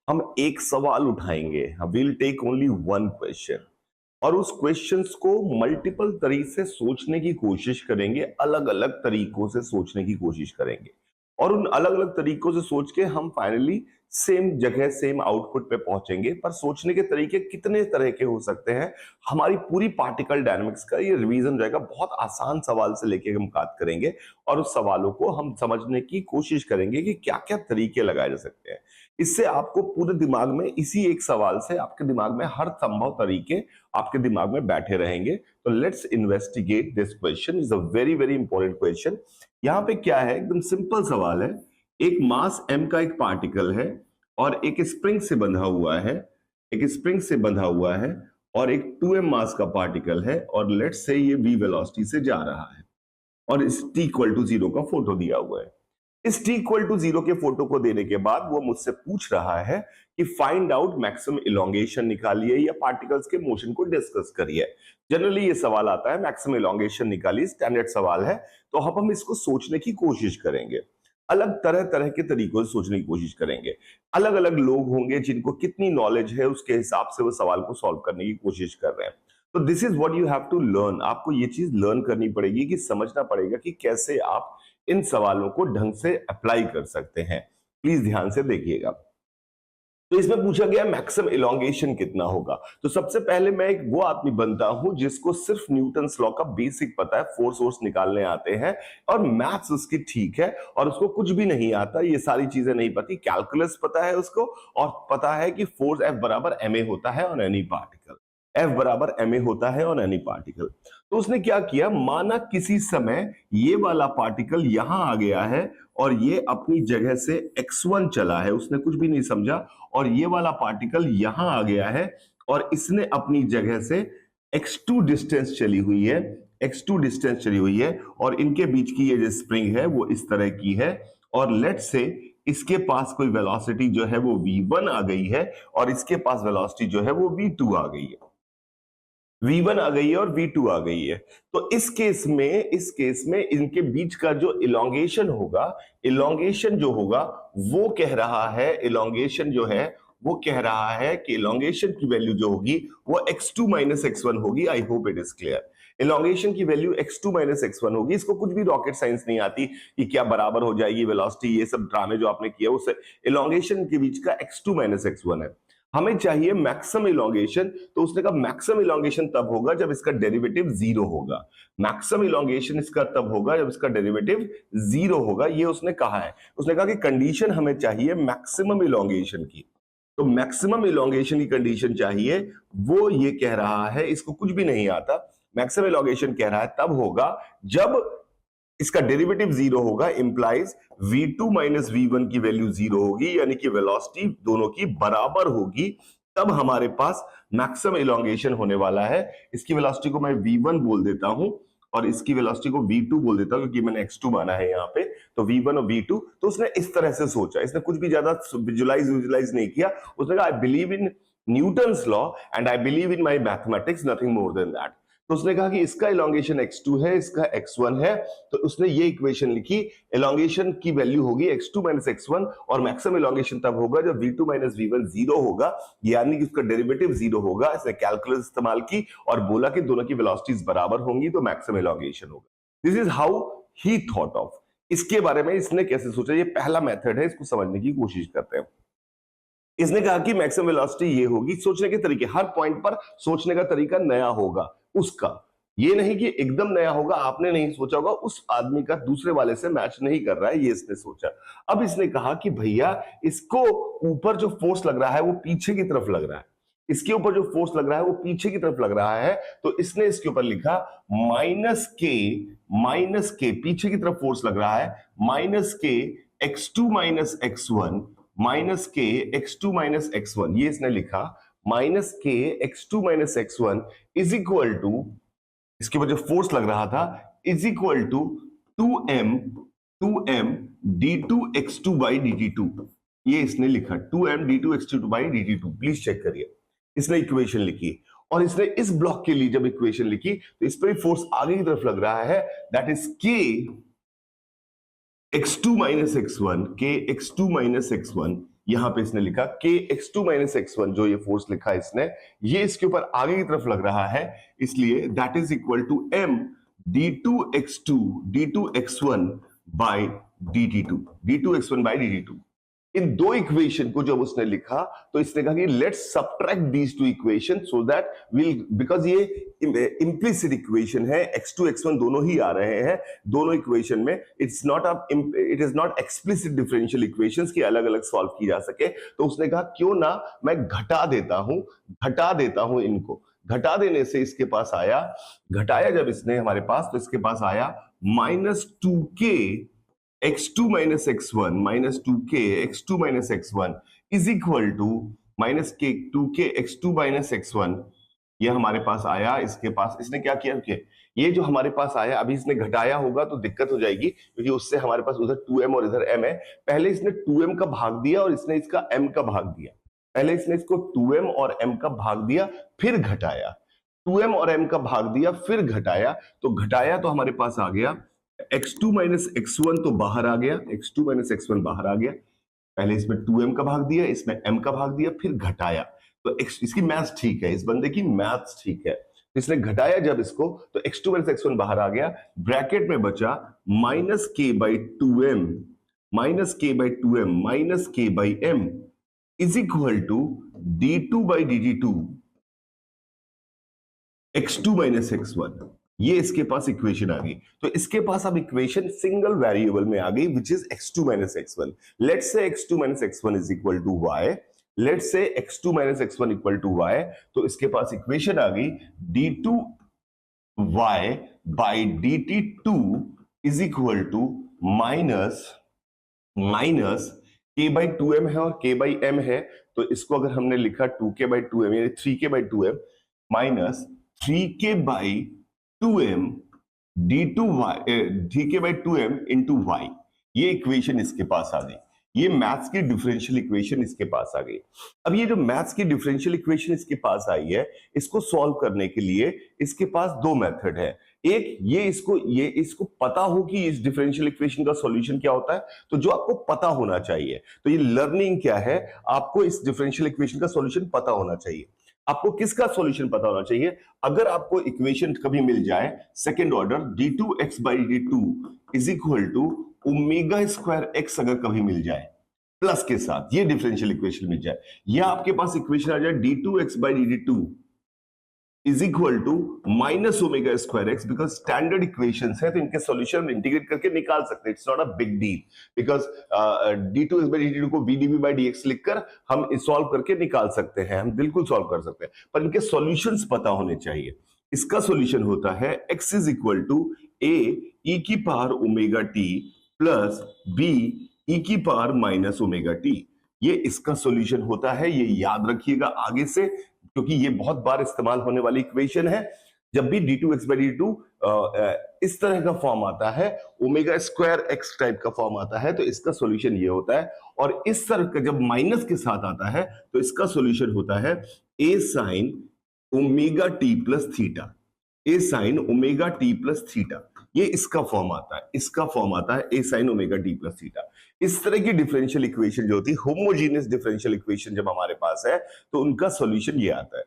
हम एक सवाल उठाएंगे, will take only one question और उस क्वेश्चंस को मल्टीपल तरीके से सोचने की कोशिश करेंगे, अलग अलग तरीकों से सोचने की कोशिश करेंगे और उन अलग अलग तरीकों से सोच के हम फाइनली सेम जगह सेम आउटपुट पे पहुंचेंगे। पर सोचने के तरीके कितने तरह के हो सकते हैं, हमारी पूरी पार्टिकल डायनामिक्स का ये रिवीजन रहेगा। बहुत आसान सवाल से लेके हम बात करेंगे और उस सवालों को हम समझने की कोशिश करेंगे कि क्या क्या तरीके लगाए जा सकते हैं। इससे आपको पूरे दिमाग में इसी एक सवाल से आपके दिमाग में हर संभव तरीके आपके दिमाग में बैठे रहेंगे। तो let's investigate this question, is a very very important question. यहाँ पे क्या है, एकदम सिंपल सवाल है। एक मास m का एक पार्टिकल है और एक स्प्रिंग से बंधा हुआ है, एक स्प्रिंग से बंधा हुआ है और एक 2m मास का पार्टिकल है और लेट्स से ये v वेलोसिटी से जा रहा है और इस t इक्वल टू 0 का फोटो दिया हुआ है। इस t इक्वल टू 0 के फोटो को देने के बाद वो मुझसे पूछ रहा है कि फाइंड आउट मैक्सिमम इलोंगेशन निकालिए या पार्टिकल्स के मोशन को डिस्कस करिए। जनरली ये सवाल आता है मैक्सिमम इलोंगेशन निकालिए, स्टैंडर्ड सवाल है। तो अब हम इसको सोचने की कोशिश करेंगे, अलग तरह तरह के तरीकों से सोचने की कोशिश करेंगे। अलग अलग लोग होंगे जिनको कितनी नॉलेज है उसके हिसाब से वो सवाल को सॉल्व करने की कोशिश कर रहे हैं। तो this is what you have to learn. आपको ये चीज लर्न करनी पड़ेगी कि समझना पड़ेगा कि कैसे आप इन सवालों को ढंग से अप्लाई कर सकते हैं। प्लीज ध्यान से देखिएगा। तो इसमें पूछा गया मैक्सिमम इलोंगेशन कितना होगा। तो सबसे पहले मैं एक वो आदमी बनता हूं जिसको सिर्फ न्यूटन्स लॉ का बेसिक पता है, फोर्स वोर्स निकालने आते हैं और मैथ्स उसकी ठीक है और उसको कुछ भी नहीं आता, ये सारी चीजें नहीं पती। कैलकुलस पता है उसको और पता है कि फोर्स F बराबर ma होता है ऑन एनी पार्टिकल, F बराबर ma होता है ऑन एनी पार्टिकल। तो उसने क्या किया, माना किसी समय ये वाला पार्टिकल यहां आ गया है और ये अपनी जगह से x1 चला है, उसने कुछ भी नहीं समझा, और ये वाला पार्टिकल यहां आ गया है और इसने अपनी जगह से x2 डिस्टेंस चली हुई है, x2 डिस्टेंस चली हुई है और इनके बीच की ये जो स्प्रिंग है वो इस तरह की है और लेट्स से इसके पास कोई वेलोसिटी जो है वो v1 आ गई है और इसके पास वेलोसिटी जो है वो v2 आ गई है। v1 आ गई है और v2 आ गई है। तो इस केस में इनके बीच का जो इलोंगेशन होगा, इलोंगेशन जो होगा वो कह रहा है, इलोंगेशन जो है वो कह रहा है कि इलोंगेशन की वैल्यू जो होगी वो x2 माइनस x1 होगी। I hope it is clear. Elongation की वैल्यू x2 माइनस x1 होगी। इसको कुछ भी रॉकेट साइंस नहीं आती कि क्या बराबर हो जाएगी वेलोसिटी, ये सब ड्रामे जो आपने किया उससे। इलोंगेशन के बीच का x2 माइनस x1 है। हमें चाहिए मैक्सिमम इलोंगेशन। तो उसने कहा मैक्सिमम इलोंगेशन तब होगा जब इसका डेरिवेटिव 0 होगा। मैक्सिमम इलोंगेशन इसका तब होगा जब इसका डेरिवेटिव 0 होगा, ये उसने कहा है। उसने कहा कि कंडीशन हमें चाहिए मैक्सिमम इलोंगेशन की। तो मैक्सिमम इलोंगेशन की कंडीशन चाहिए, वो ये कह रहा है, इसको कुछ भी नहीं आता। मैक्सिमम इलोंगेशन कह रहा है तब होगा जब इसका डेरिवेटिव 0 होगा, इंप्लाइज v2 माइनस v1 की वैल्यू 0 होगी, यानी कि वेलोसिटी दोनों की बराबर होगी। तब हमारे पास मैक्सिमम इलोंगेशन होने वाला है। इसकी वेलोसिटी को मैं v1 बोल देता हूं और इसकी वेलोसिटी को v2 बोल देता हूं क्योंकि मैंने x2 माना है यहाँ पे। तो v1 और v2, तो उसने इस तरह से सोचा, इसने कुछ भी ज्यादा विजुलाइज नहीं किया। उसने कहा I believe in Newton's law and I believe in my mathematics, nothing more than that. तो उसने कहा कि इसका इलोंगेशन x2 है, इसका x1 है। तो उसने ये इक्वेशन लिखी, इलोंगेशन की वैल्यू होगी x2 माइनस x1 और मैक्सिमम इलोंगेशन तब होगा जब v2 माइनस v1 0 होगा, यानी कि उसका डेरिवेटिव 0 होगा। इसने कैलकुलस इस्तेमाल की और बोला कि दोनों की वेलोसिटीज बराबर होंगी तो मैक्सिमम इलोंगेशन होगा। This is how he thought of. इसके बारे में इसने कैसे सोचा, ये पहला मेथड है, इसको समझने की कोशिश करते हैं। इसने कहा कि मैक्सिमम वेलोसिटी ये होगी। सोचने के तरीके, हर पॉइंट पर सोचने का तरीका नया होगा उसका, ये नहीं कि एकदम नया होगा, आपने नहीं सोचा होगा, उस आदमी का दूसरे वाले से मैच नहीं कर रहा है, ये इसने सोचा। अब इसने कहा कि भैया इसको ऊपर जो फोर्स लग रहा है वो पीछे की तरफ लग रहा है, इसके ऊपर जो फोर्स लग रहा है वो पीछे की तरफ लग रहा है। तो इसने इसके ऊपर लिखा माइनस के पीछे की तरफ फोर्स लग रहा है, माइनस के x2 माइनस x1, माइनस के x2 माइनस x1, ये इसने लिखा माइनस के x2 minus x1 is equal to, इसके ऊपर जो फोर्स लग रहा था, is equal to 2m d2 x2 by dt2। ये इसने लिखा 2m d2 x2 by dt2। Please check करिए, इसने इक्वेशन लिखी और इसने इस ब्लॉक के लिए जब इक्वेशन लिखी तो इस पर फोर्स आगे की तरफ लग रहा है, that is k x2 minus x1, k x2 minus x1 यहां पे इसने लिखा k x2 माइनस x1, जो ये फोर्स लिखा इसने, ये इसके ऊपर आगे की तरफ लग रहा है, इसलिए that is equal to m d2 x1 by dt2 by dt2। इन दो इक्वेशन को जब उसने लिखा तो इसने कहा कि let's subtract these two equation so that will, because ये इंप्लिसिट इक्वेशन है, x2 x1 दोनों ही आ रहे हैं दोनों इक्वेशन में, it is not explicit differential equations की अलग अलग सॉल्व की जा सके। तो उसने कहा क्यों ना मैं घटा देता हूं इनको। घटा देने से इसके पास आया, घटाया जब इसने हमारे पास, तो इसके पास आया -2k x2 minus x2 minus x1 is equal to -2k x2 minus x1। ये हमारे पास आया, इसके पास इसने क्या किया कि ये जो हमारे पास आया, अभी इसने घटाया होगा तो दिक्कत हो जाएगी, क्योंकि उससे हमारे पास उधर 2m और इधर m है। पहले इसने 2m का भाग दिया और इसने इसका m का भाग दिया, पहले इसने इसको 2m और m का भाग दिया फिर घटाया, 2m और m का भाग दिया फिर घटाया, तो घटाया तो हमारे पास आ गया x2 माइनस x1 तो बाहर आ गया, x2 माइनस x1 बाहर आ गया, पहले इसमें 2m का भाग दिया, इसमें m का भाग दिया, फिर घटाया, तो इसकी मैथ्स ठीक है, इस बंदे की मैथ्स ठीक है। तो इसने घटाया जब इसको, तो x2 माइनस x1 बाहर आ गया, ब्रैकेट में बचा minus k by two M is equal to d2 by dt2 x2 minus x1। ये इसके पास इक्वेशन आ गई। तो इसके पास अब इक्वेशन सिंगल वेरिएबल में आ गई, which is x2 minus x1। Let's say x2 minus x1 is equal to y, let's say x2 minus x1 equal to y, तो इसके पास इक्वेशन आ गई d2y by dt2 is equal to minus k by 2m है और k by m है, तो इसको अगर हमने लिखा 2k बाई 2m यानी 3k by 2m minus 3k by 2m d2y 3k by 2m into y, ये इक्वेशन इसके पास आ गई। ये मैथ्स की डिफरेंशियल इक्वेशन इसके पास आ गई। अब ये जो मैथ्स की डिफरेंशियल इक्वेशन इसके पास आई है, इसको सॉल्व करने के लिए इसके पास दो मेथड है। एक ये इसको पता हो कि इस डिफरेंशियल इक्वेशन का सॉल्यूशन क्या होता है, तो जो आपको पता होना चाहिए, तो ये लर्निंग क्या है, आपको इस डिफरेंशियल इक्वेशन का सॉल्यूशन पता होना चाहिए। आपको किसका सॉल्यूशन पता होना चाहिए? अगर आपको इक्वेशन कभी मिल जाए second order d2x by dt2 is equal to omega square x, अगर कभी मिल जाए प्लस के साथ ये डिफरेंशियल इक्वेशन मिल जाए, या आपके पास इक्वेशन आ जाए d2x by dt2 is equal to minus omega square X, because standard equations है तो इनके सॉल्यूशन इंटीग्रेट करके निकाल सकते हैं, it's not a big deal, because d2x by dt2 को vdv बाई dx लिखकर हम सॉल्व करके निकाल सकते हैं, हम बिल्कुल सॉल्व कर सकते हैं, पर इनके सॉल्यूशंस पता होने चाहिए। इसका सॉल्यूशन होता है x is equal to a e की power omega t plus b e की पावर माइनस ओमेगा t, ये इसका सॉल्यूशन होता है। ये याद रखिएगा आगे से, क्योंकि ये बहुत बार इस्तेमाल होने वाली इक्वेशन है। जब भी d2x बाई dt2 इस तरह का फॉर्म आता है, ओमेगा स्क्वायर x टाइप का फॉर्म आता है, तो इसका सॉल्यूशन ये होता है। और इस तरह का जब माइनस के साथ आता है तो इसका सॉल्यूशन होता है a sine omega t plus theta, a sine omega t plus theta, ये इसका फॉर्म आता है, इसका फॉर्म आता है a sine omega t plus theta. इस तरह की डिफरेंशियल इक्वेशन जो होती है, होमोजेनियस डिफरेंशियल इक्वेशन जब हमारे पास है तो उनका सॉल्यूशन ये आता है।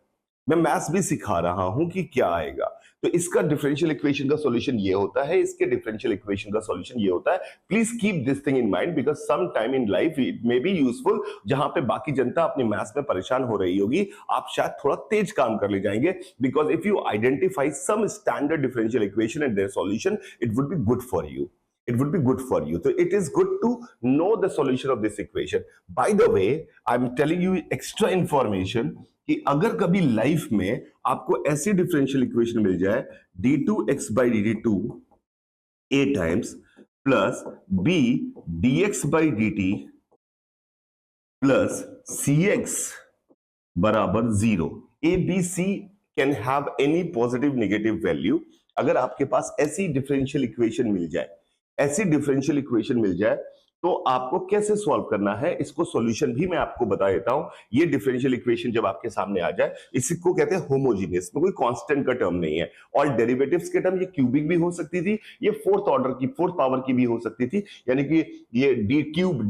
मैं मैथ्स भी सिखा रहा हूं कि क्या आएगा, तो इसका डिफरेंशियल इक्वेशन का सॉल्यूशन ये होता है, इसके डिफरेंशियल इक्वेशन का सॉल्यूशन ये होता है। Please keep this thing in mind, because some time in life it may be useful, जहां पे बाकी जनता अपनी मैथ्स में परेशान हो रही होगी, आप शायद थोड़ा तेज काम कर ले जाएंगे, because if you identify some standard differential equation and their solution, it would be good for you. It would be good for you. So it is good to know the solution of this equation. By the way, I'm telling you extra information कि अगर कभी life में आपको ऐसी differential equation मिल जाए d2x by dt2 a times plus b dx by dt plus cx बराबर 0, a b c can have any positive negative value। अगर आपके पास ऐसी डिफरेंशियल इक्वेशन मिल जाए, ऐसी डिफरेंशियल इक्वेशन मिल जाए, तो आपको कैसे सॉल्व करना है, इसको सॉल्यूशन भी मैं आपको बता देता हूं। ये डिफरेंशियल इक्वेशन जब आपके सामने आ जाए, इसको कहते हैं होमोजीनियस, में कोई कांस्टेंट का टर्म नहीं है। और डेरिवेटिव्स के टर्म, ये क्यूबिक भी हो सकती थी, ये फोर्थ ऑर्डर की, फोर्थ पावर की भी हो सकती थी, यानी कि ये डी क्यूब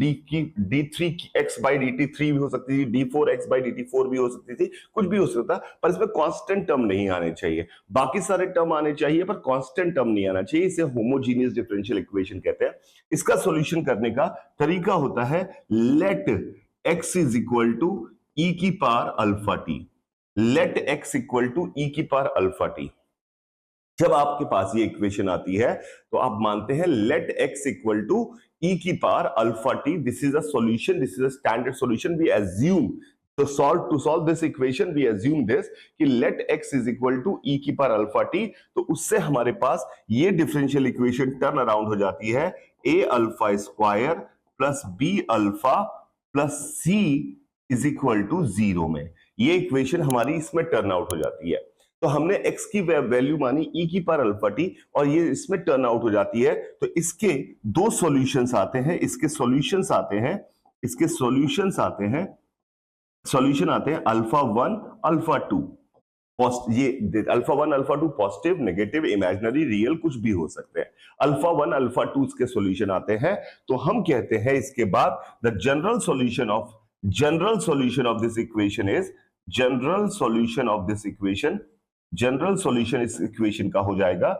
d3x/dt3 भी हो सकती थी, d4x/dt4 भी हो सकती थी, कुछ भी हो सकता, पर इसमें कांस्टेंट टर्म नहीं आने चाहिए। बाकी सारे टर्म आने चाहिए पर कांस्टेंट टर्म नहीं आना चाहिए। इसे होमोजीनियस डिफरेंशियल इक्वेशन कहते हैं। इसका सॉल्यूशन करने का तरीका होता है let x is equal to ई की power alpha t. Let x equal to ई की पावर अल्फा टी। जब आपके पास ये इक्वेशन आती है तो आप मानते हैं लेट x इक्वल टू ई की power alpha T. This is a solution, this is a standard solution. We assume to solve this equation we assume this कि let x is equal to e की power alpha t। तो उससे हमारे पास ये differential equation turn around हो जाती है a alpha square plus b alpha plus c is equal to 0 में। ये इक्वेशन हमारी इसमें टर्न आउट हो जाती है। तो हमने x की वैल्यू मानी e की पावर अल्फा t और ये इसमें टर्न आउट हो जाती है। तो इसके दो सॉल्यूशंस आते हैं, इसके सॉल्यूशंस आते हैं, इसके सॉल्यूशंस आते हैं, सॉल्यूशन आते हैं अल्फा 1 अल्फा 2। ये alpha 1 alpha 2 positive, negative, imaginary, real कुछ भी हो सकते हैं। अल्फा 1 अल्फा 2 के सॉल्यूशन आते हैं। तो हम कहते हैं इसके बाद the general solution of this equation is general solution इस इक्वेशन का हो जाएगा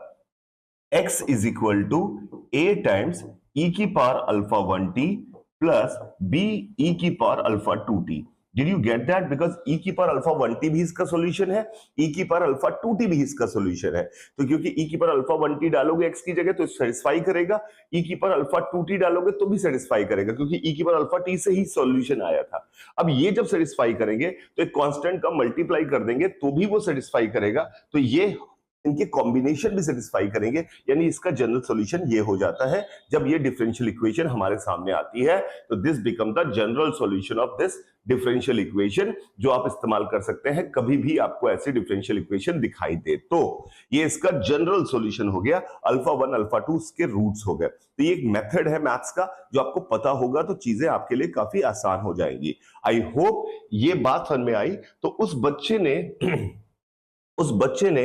x is equal to a times e की power alpha 1t plus b e की power alpha 2t। Did you get that? Because e की power alpha 1t भी इसका solution है, e की पावर अल्फा 2t भी इसका सॉल्यूशन है। तो क्योंकि e की पावर अल्फा 1t डालोगे x की जगह तो सेटिस्फाई करेगा, e की पावर अल्फा 2t डालोगे तो भी सेटिस्फाई करेगा, क्योंकि e की पावर अल्फा t से ही सॉल्यूशन आया था। अब ये जब सेटिस्फाई करेंगे तो एक कांस्टेंट का मल्टीप्लाई कर देंगे तो भी वो सेटिस्फाई करेगा। तो ये इनके कॉम्बिनेशन भी सेटिस्फाई करेंगे, यानी इसका जनरल सॉल्यूशन ये हो जाता है। जब ये डिफरेंशियल इक्वेशन हमारे सामने आती है तो this become the general solution of this differential equation, जो आप इस्तेमाल कर सकते हैं कभी भी आपको ऐसी डिफरेंशियल इक्वेशन दिखाई दे तो। ये इसका जनरल सॉल्यूशन हो गया, अल्फा 1 अल्फा 2 के रूट्स हो गए। तो ये एक मेथड है मैथ्स का, जो आपको पता होगा तो चीजें आपके लिए काफी आसान हो जाएंगी। आई होप ये बात समझ में आई। तो उस बच्चे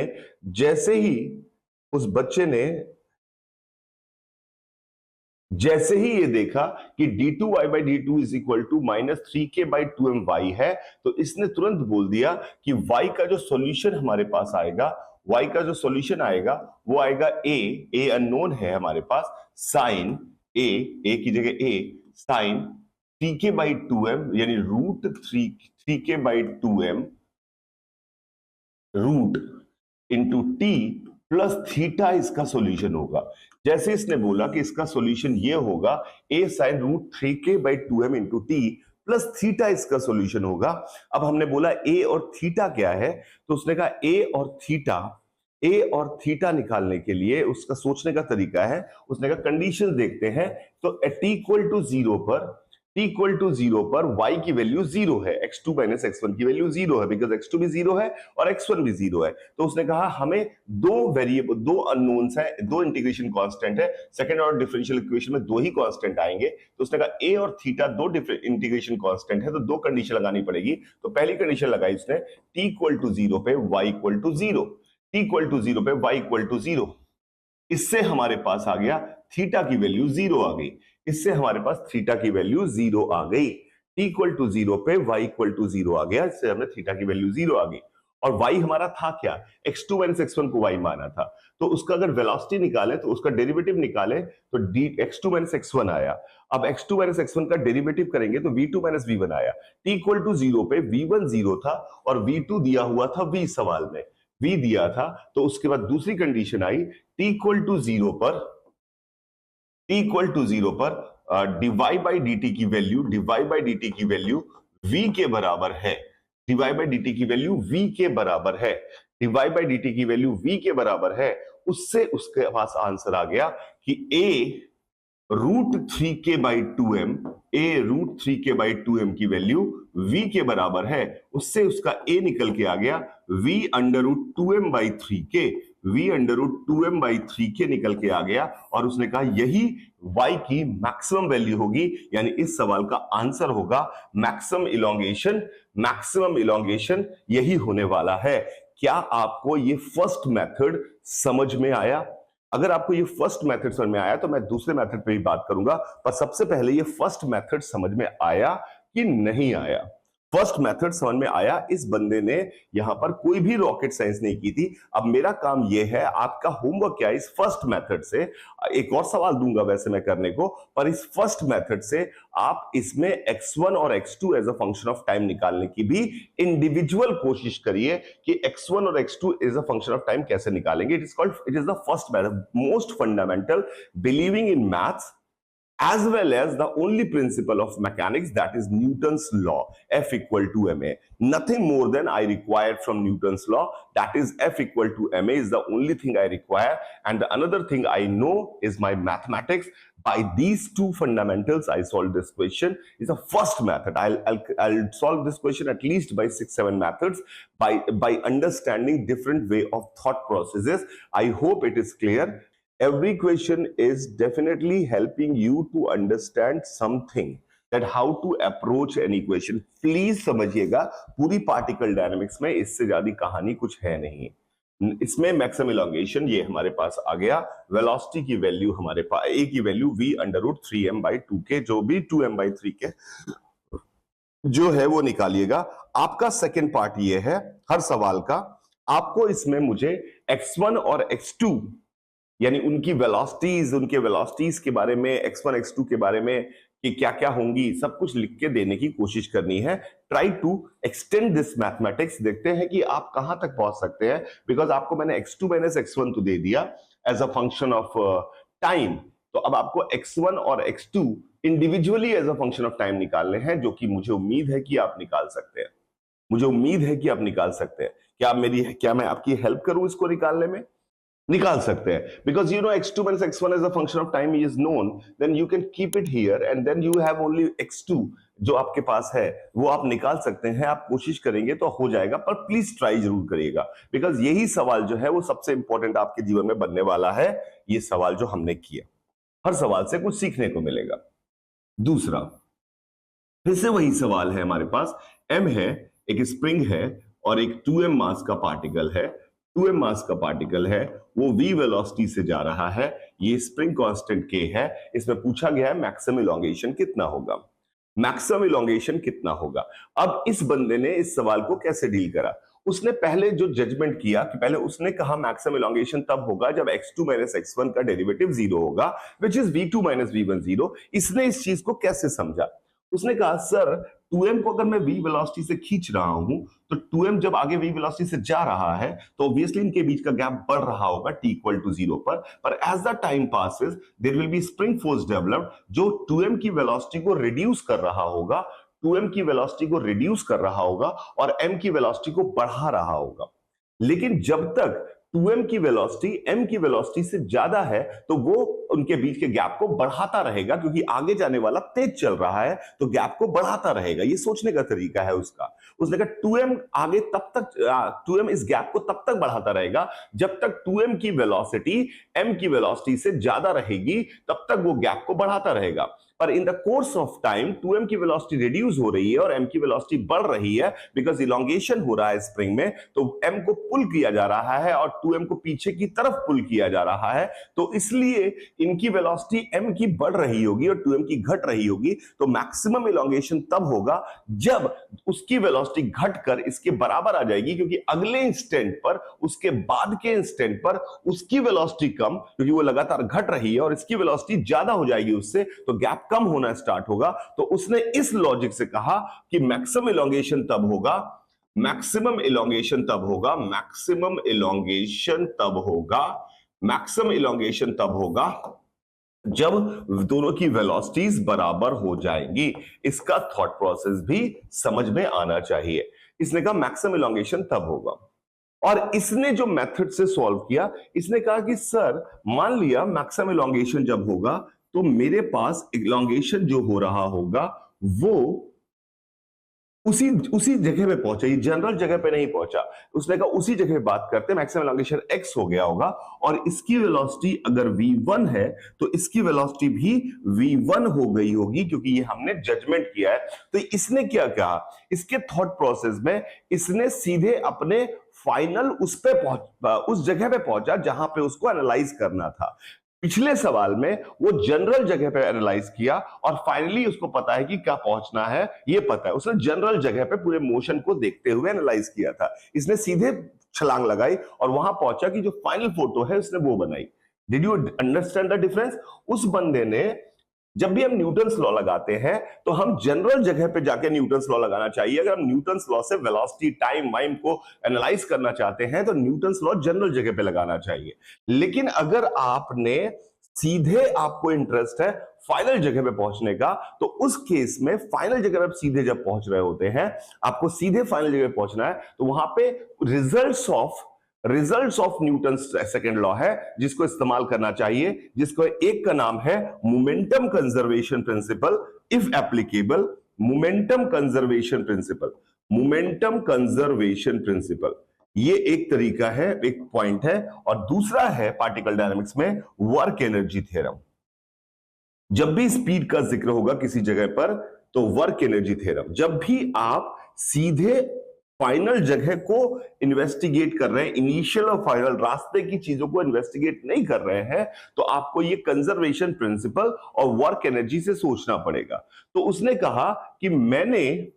ने जैसे ही ये देखा कि d2y/d2 is equal to -3k/2my है, तो इसने तुरंत बोल दिया कि y का जो सॉल्यूशन हमारे पास आएगा, y का जो सॉल्यूशन आएगा वो आएगा a अननोन है हमारे पास, साइन a की जगह a साइन 3k/2m यानी root 3k/2m root into t plus theta इसका सॉल्यूशन होगा। जैसे इसने बोला कि इसका सॉल्यूशन ये होगा a sine root 3k/2m into T plus theta इसका सॉल्यूशन होगा। अब हमने बोला a और थीटा क्या है, तो उसने कहा a और थीटा निकालने के लिए उसका सोचने का तरीका है, उसने कहा कंडीशन देखते हैं। तो t इक्वल टू 0 पर y की वैल्यू 0 है, x2 माइनस x1 की वैल्यू 0 है, बिकॉज x2 भी 0 है और x1 भी 0 है। तो उसने कहा हमें दो अननोन्स है, दो इंटीग्रेशन कांस्टेंट है, सेकंड ऑर्डर डिफरेंशियल इक्वेशन में दो ही कांस्टेंट आएंगे। तो उसने कहा a और थीटा दो इंटीग्रेशन कांस्टेंट है, तो दो कंडीशन लगानी पड़ेगी। तो पहली कंडीशन लगाई उसने t इक्वल टू 0 पे y equal to 0, t equal to 0 पे y इक्वल टू 0। इससे हमारे पास आ गया थीटा की वैल्यू 0 आ गई, इससे हमारे पास थीटा की वैल्यू 0 आ गई। t इक्वल टू 0 पे y इक्वल टू 0 आ गया, इससे हमने थीटा की वैल्यू 0 आ गई। और y हमारा था क्या, x2 माइनस x1 को y माना था, तो उसका अगर वेलोसिटी निकाले तो उसका डेरिवेटिव निकाले तो x2 माइनस x1 आया। अब x2 माइनस x1 का डेरिवेटिव करेंगे तो v2 माइनस v1 आया। t इक्वल टू 0 पे v1 0 था और v2 दिया हुआ था v सवाल में, v दिया था। तो उसके बाद दूसरी कंडीशन आई t इक्वल टू 0 पर dy बाई dt की वैल्यू v के बराबर है, dy बाई dt की वैल्यू v के बराबर है, dy बाई dt की वैल्यू v के बराबर है। उससे उसके पास आंसर आ गया कि a रूट 3k/2m की वैल्यू v के बराबर है। उससे उसका a निकल के आ गया v under root 2m/3k v under root 2m by 3k निकल के आ गया और उसने कहा यही y की मैक्सिमम वैल्यू होगी, यानी इस सवाल का आंसर होगा मैक्सिमम इलोंगेशन यही होने वाला है। क्या आपको ये फर्स्ट मेथड समझ में आया? अगर आपको ये फर्स्ट मेथड समझ में आया तो मैं दूसरे मेथड पे भी बात करूंगा, पर सबसे पहले ये फर्स्ट मेथड समझ में आया कि नहीं आया? फर्स्ट मेथड समझ में आया। इस बंदे ने यहां पर कोई भी रॉकेट साइंस नहीं की थी। अब मेरा काम यह है, आपका होमवर्क क्या है, इस फर्स्ट मेथड से एक और सवाल दूंगा वैसे मैं करने को, पर इस फर्स्ट मेथड से आप इसमें x1 और x2 as a function of time निकालने की भी इंडिविजुअल कोशिश करिए कि x1 और x2 as a function of time कैसे निकालेंगे। It is the first method, most fundamental, believing in maths as well as the only principle of mechanics, that is Newton's law, F equal to ma. Nothing more than I required from Newton's law, that is F equal to ma is the only thing I require. And the another thing I know is my mathematics. By these two fundamentals I solved this question. It's a first method. I'll solve this question at least by 6-7 methods by understanding different way of thought processes. I hope it is clear. Every question is definitely helping you to understand something, that how to approach an equation. Please समझिएगा, पूरी particle dynamics में इससे ज्यादा कहानी कुछ है नहीं। इसमें मैक्सिमम इलोंगेशन ये हमारे पास आ गया, वेलोसिटी की वैल्यू हमारे पास a की value v under root 3m by 2k, जो भी 2m बाई 3k जो है वो निकालिएगा। आपका सेकेंड पार्ट ये है हर सवाल का, आपको इसमें मुझे x1 और x2 यानी उनकी वेलोसिटीज के बारे में, x1 x2 के बारे में कि क्या क्या होंगी, सब कुछ लिख के देने की कोशिश करनी है। Try to extend this mathematics, देखते हैं कि आप कहां तक पहुंच सकते हैं। बिकॉज आपको मैंने x2 माइनस x1 तो दे दिया as a function of time, तो अब आपको x1 और x2 individually as a function of time निकालने हैं, जो कि मुझे उम्मीद है कि आप निकाल सकते हैं। क्या मैं आपकी हेल्प करूं इसको निकालने में? निकाल सकते हैं, because you know x2 minus x1 as a function of time is known, then you can keep it here and then you have only x2 जो आपके पास है वो आप निकाल सकते हैं। आप कोशिश करेंगे तो हो जाएगा, पर प्लीज ट्राई जरूर करिएगा, बिकॉज यही सवाल जो है वो सबसे इंपॉर्टेंट आपके जीवन में बनने वाला है। ये सवाल जो हमने किया, हर सवाल से कुछ सीखने को मिलेगा। दूसरा, फिर से वही सवाल है हमारे पास, m है, एक स्प्रिंग है और एक 2m मास का पार्टिकल है। 2m मास का पार्टिकल है, वो v वेलोसिटी से जा रहा है, ये स्प्रिंग कांस्टेंट k है। इसमें पूछा गया है मैक्सिमम इलोंगेशन कितना होगा। अब इस बंदे ने इस सवाल को कैसे डील करा? उसने पहले जो जजमेंट किया कि पहले उसने कहा मैक्सिमम इलोंगेशन तब होगा जब x2 माइनस x1 का डेरिवेटिव 0 होगा, which is v2 minus v1 0। इसने इस चीज को कैसे समझा? उसने कहा सर 2m को अगर मैं v वेलोसिटी से खींच रहा हूं तो 2m जब आगे v वेलोसिटी से जा रहा है तो ऑब्वियसली इनके बीच का गैप बढ़ रहा होगा t इक्वल टू 0 पर as the time passes there will be spring force developed जो 2m की वेलोसिटी को रिड्यूस कर रहा होगा, 2m की वेलोसिटी को रिड्यूस कर रहा होगा और m की वेलोसिटी को बढ़ा रहा होगा। लेकिन जब तक 2m की वेलोसिटी m की वेलोसिटी से ज्यादा है तो वो उनके बीच के गैप को बढ़ाता रहेगा, क्योंकि आगे जाने वाला तेज चल रहा है तो गैप को बढ़ाता रहेगा। ये सोचने का तरीका है उसका। उसने कहा 2m आगे तब तक 2m इस गैप को तब तक बढ़ाता रहेगा जब तक 2m की वेलोसिटी m की वेलोसिटी से ज्यादा रहेगी, तब तक वो गैप को बढ़ाता रहेगा। पर in the course of time 2m की वेलोसिटी रिड्यूस हो रही है और m की वेलोसिटी बढ़ रही है, बिकॉज इलोंगेशन हो रहा है स्प्रिंग में, तो m को पुल किया जा रहा है और 2m को पीछे की तरफ पुल किया जा रहा है। तो इसलिए इनकी वेलोसिटी m की बढ़ रही होगी और 2m की घट रही होगी। तो मैक्सिमम इलोंगेशन तब होगा जब उसकी वेलोसिटी घटकर इसके बराबर आ जाएगी, क्योंकि अगले इंस्टेंट पर, उसके बाद के इंस्टेंट पर उसकी वेलोसिटी कम, क्योंकि वो लगातार घट रही है और इसकी वेलोसिटी ज्यादा हो जाएगी उससे, तो गैप कम होना स्टार्ट होगा। तो उसने इस लॉजिक से कहा कि मैक्सिमम इलोंगेशन तब होगा जब दोनों की वेलोसिटीज बराबर हो जाएंगी। इसका थॉट प्रोसेस भी समझ में आना चाहिए। इसने कहा मैक्सिमम इलोंगेशन तब होगा, और इसने जो मेथड से सॉल्व किया, इसने कहा कि सर मान लिया मैक्सिमम इलोंगेशन जब होगा तो मेरे पास इलोंगेशन जो हो रहा होगा वो उसी उसी जगह पे पहुंचा, ये जनरल जगह पे नहीं पहुंचा। उसने कहा उसी जगह पे बात करते हैं, मैक्सिमम एलोंगेशन x हो गया होगा और इसकी वेलोसिटी अगर v1 है तो इसकी वेलोसिटी भी v1 हो गई होगी, क्योंकि ये हमने जजमेंट किया है। तो इसने क्या कहा, इसके थॉट प्रोसेस में इसने सीधे अपने फाइनल उस जगह पे पहुंचा जहां पे उसको एनालाइज करना था। पिछले सवाल में वो जनरल जगह पे एनालाइज किया और फाइनली उसको पता है कि क्या पहुंचना है, ये पता है। उसने जनरल जगह पे पूरे मोशन को देखते हुए एनालाइज किया था। इसने सीधे छलांग लगाई और वहां पहुंचा कि जो फाइनल फोटो है उसने वो बनाई। Did you understand the difference? उस बंदे ने, जब भी हम न्यूटन्स लॉ लगाते हैं तो हम जनरल जगह पे जाके न्यूटन्स लॉ लगाना चाहिए। अगर हम न्यूटन्स लॉ से वेलोसिटी, टाइम, वाइम को एनालाइज करना चाहते हैं तो न्यूटन्स लॉ जनरल जगह पे लगाना चाहिए। लेकिन अगर आपने सीधे, आपको इंटरेस्ट है फाइनल जगह पे पहुंचने का, तो उस केस में फाइनल जगह पे आप सीधे जब पहुंच रहे होते हैं, आपको सीधे फाइनल जगह पे पहुंचना है, तो वहां पे results of Newton second law है जिसको इस्तेमाल करना चाहिए, जिसको एक का नाम है momentum conservation principle, if applicable. Momentum conservation principle, momentum conservation principle, ये एक तरीका है, एक पॉइंट है। और दूसरा है पार्टिकल डायनामिक्स में वर्क एनर्जी थ्योरम। जब भी स्पीड का जिक्र होगा किसी जगह पर तो वर्क एनर्जी थ्योरम, जब भी आप सीधे फाइनल जगह को इन्वेस्टिगेट कर रहे हैं, इनिशियल और फाइनल रास्ते की चीजों को इन्वेस्टिगेट नहीं कर रहे हैं, तो आपको ये कंजर्वेशन प्रिंसिपल और वर्क एनर्जी से सोचना पड़ेगा। तो उसने कहा कि मैंने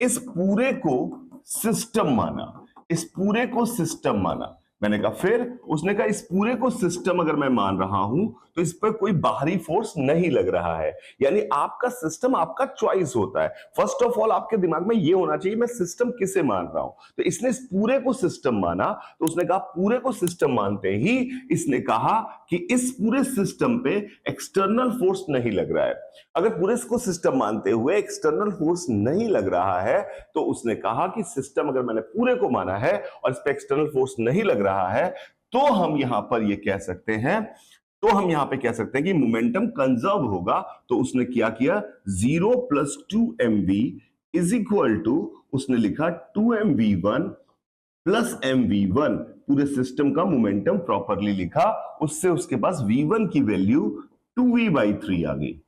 इस पूरे को सिस्टम माना, इस पूरे को सिस्टम माना। मैंने कहा फिर? उसने कहा इस पूरे को सिस्टम अगर मैं मान रहा हूं तो इस पर कोई बाहरी फोर्स नहीं लग रहा है। यानी आपका सिस्टम आपका चॉइस होता है। फर्स्ट ऑफ ऑल आपके दिमाग में ये होना चाहिए मैं सिस्टम किसे मान रहा हूं। तो इसने इस पूरे को सिस्टम माना, तो उसने कहा पूरे को सिस्टम मानते ही इसने कहा कि इस पूरे सिस्टम पे एक्सटर्नल फोर्स नहीं लग रहा है। अगर पूरे को सिस्टम मानते हुए एक्सटर्नल फोर्स नहीं लग रहा है तो उसने कहा कि सिस्टम अगर मैंने पूरे को माना है और इस पे एक्सटर्नल फोर्स नहीं लग रहा है, तो हम यहां पर ये कह सकते हैं, तो हम यहां पे कह सकते हैं कि मोमेंटम कंजर्व होगा। तो उसने क्या किया, 0 + 2mv इज इक्वल टू, उसने लिखा 2mv1 + mv1, पूरे सिस्टम का मोमेंटम प्रॉपरली लिखा। उससे उसके पास v1 की वैल्यू 2v/3 आ गई,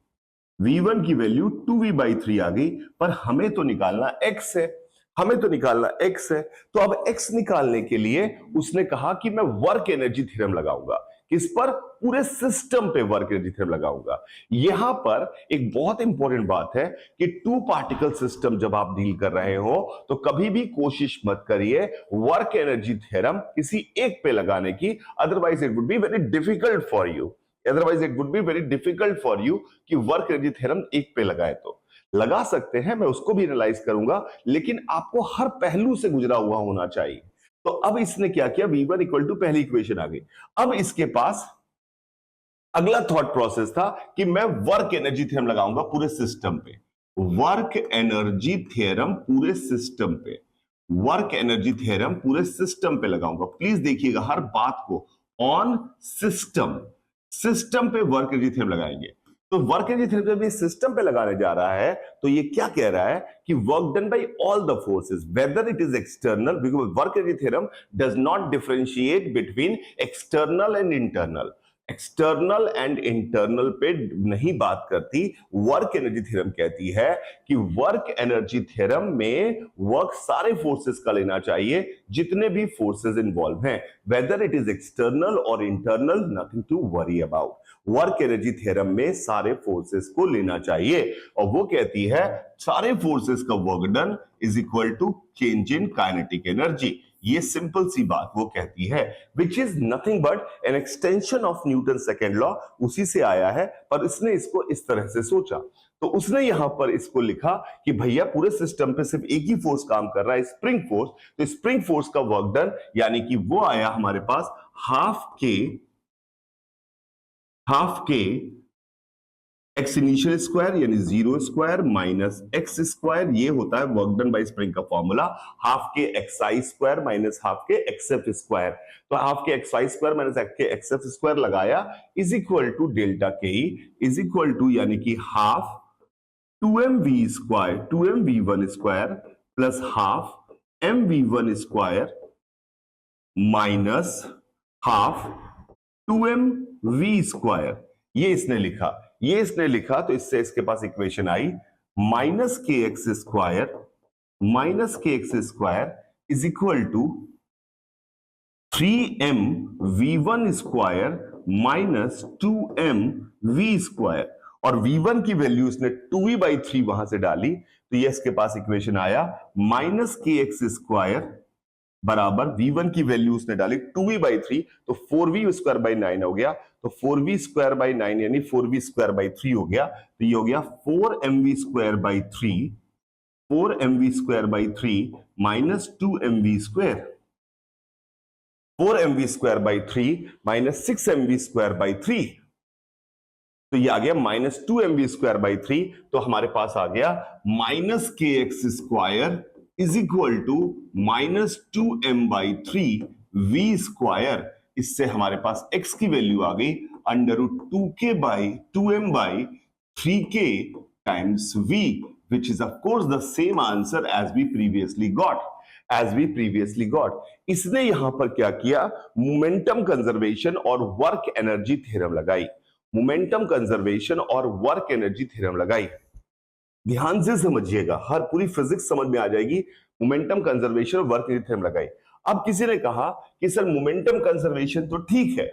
v1 की वैल्यू 2v/3 आ गई। पर हमें तो निकालना x है, हमें तो निकालना x है। तो अब x निकालने के लिए उसने कहा कि मैं वर्क एनर्जी थ्योरम लगाऊंगा। किस पर? पूरे सिस्टम पे वर्क एनर्जी थ्योरम लगाऊंगा। यहां पर एक बहुत इंपॉर्टेंट बात है कि टू पार्टिकल सिस्टम जब आप डील कर रहे हो तो कभी भी कोशिश मत करिए वर्क एनर्जी थ्योरम किसी एक पे लगाने की, otherwise it would be very difficult for you. Otherwise it would be very difficult for you कि वर्क एनर्जी थ्योरम एक पे लगाए। तो लगा सकते हैं, मैं उसको भी एनालाइज करूंगा, लेकिन आपको हर पहलू से गुजरा हुआ होना चाहिए। तो अब इसने क्या किया, v1 इक्वल टू, पहली इक्वेशन आ गई। अब इसके पास अगला थॉट प्रोसेस था कि मैं वर्क एनर्जी थ्योरम लगाऊंगा पूरे सिस्टम पे। वर्क एनर्जी थ्योरम पूरे सिस्टम पे, वर्क एनर्जी थ्योरम पूरे सिस्टम पे लगाऊंगा। प्लीज देखिएगा हर बात को, ऑन सिस्टम, सिस्टम पे वर्क एनर्जी थ्योरम लगाएंगे। तो वर्क एनर्जी थ्योरम जब ये सिस्टम पे लगाने जा रहा है तो ये क्या कह रहा है कि work done bye all the forces weather it is external, because work energy theorem does not differentiate between external and internal. External and internal पे नहीं बात करती। वर्क एनर्जी थ्योरम कहती है कि वर्क एनर्जी थ्योरम में वर्क सारे forces का लेना चाहिए, जितने भी फोर्सेस इन्वॉल्व हैं, वेदर इट इज एक्सटर्नल और internal, nothing to worry about. Work energy theorem में सारे फोर्सेस को लेना चाहिए और वो कहती है सारे फोर्सेस का work done is equal to change in kinetic energy. ये सिंपल सी बात वो कहती है, which is nothing but an extension of Newton second law, उसी से आया है। पर इसने इसको इस तरह से सोचा, तो उसने यहां पर इसको लिखा कि भैया पूरे सिस्टम पे सिर्फ एक ही फोर्स काम कर रहा है, स्प्रिंग फोर्स। तो स्प्रिंग फोर्स का वर्क डन यानी कि वो आया हमारे पास हाफ के एक्स इनिशियल स्क्वायर यानी 0 स्क्वायर माइनस एक्स स्क्वायर, ये होता है वर्क डन बाय स्प्रिंग का फॉर्मूला। हाफ के एक्स आई स्क्वायर माइनस हाफ के एक्स एफ स्क्वायर, तो हाफ के एक्स आई square minus k x F square लगाया इज इक्वल टू डेल्टा के इज इक्वल टू यानी कि half 2mv square 2mv1 square plus half mv1 square minus half 2mv square. ये इसने लिखा तो इससे इसके पास इक्वेशन आई minus k x square is equal to 3mv1 square minus 2mv square. और v1 की वैल्यू इसने 2v/3 वहां से डाली, तो ये इसके पास इक्वेशन आया माइनस के एक्स स्क्वायर बराबर v1 की वैल्यू उसने डाली 2v/3, तो 4v स्क्वायर बाई 9 हो गया, तो 4v स्क्वायर बाई 9 यानी 4v स्क्वायर बाई 3 हो गया, तो ये हो गया 4mv square by 3, 4mv square by 3 minus 2mv square, 4mv square by 3 minus 6mv square by 3, तो ये आ गया माइनस 2mv स्क्वायर बाई 3। तो हमारे पास आ गया minus k x square is equal to minus 2m/3 v square. इससे हमारे पास x की वैल्यू आ गई under root 2k/2m/3k times v, which is of course the same answer as we previously got। इसने यहां पर क्या किया, मोमेंटम कंजर्वेशन और वर्क एनर्जी थ्योरम लगाई, मोमेंटम कंजर्वेशन और वर्क एनर्जी थ्योरम लगाई। ध्यान से समझिएगा, हर पूरी फिजिक्स समझ में आ जाएगी। मोमेंटम कंजर्वेशन और वर्क एनर्जी थ्योरम लगाई। अब किसी ने कहा कि सर मोमेंटम कंजर्वेशन तो ठीक है,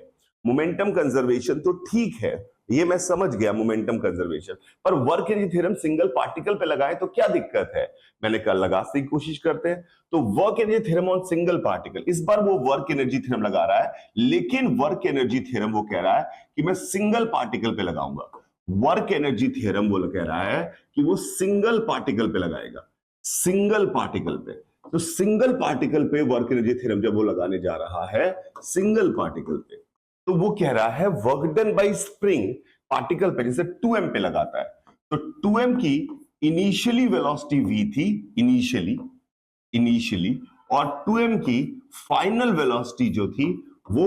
मोमेंटम कंजर्वेशन तो ठीक है, ये मैं समझ गया मोमेंटम कंजर्वेशन, पर work energy theorem single particle पे लगाए तो क्या दिक्कत है। मैंने कल लगाने की कोशिश करते हैं, तो work energy theorem on single particle, इस बार वो वर्क एनर्जी थ्योरम लगा रहा है, लेकिन वर्क एनर्जी थ्योरम वो कह रहा है कि मैं सिंगल पार्टिकल पे लगाऊंगा। वर्क एनर्जी थ्योरम वो कह रहा है कि वो सिंगल पार्टिकल पे लगाएगा, सिंगल पार्टिकल पे। तो सिंगल पार्टिकल पे वर्क एनर्जी थ्योरम जब वो लगाने जा रहा है सिंगल पार्टिकल पे, तो वो कह रहा है work done by spring particle पे जैसे 2m पे लगाता है, तो 2m की इनिशियली वेलोसिटी v थी, इनिशियली, और 2m की फाइनल वेलोसिटी जो थी वो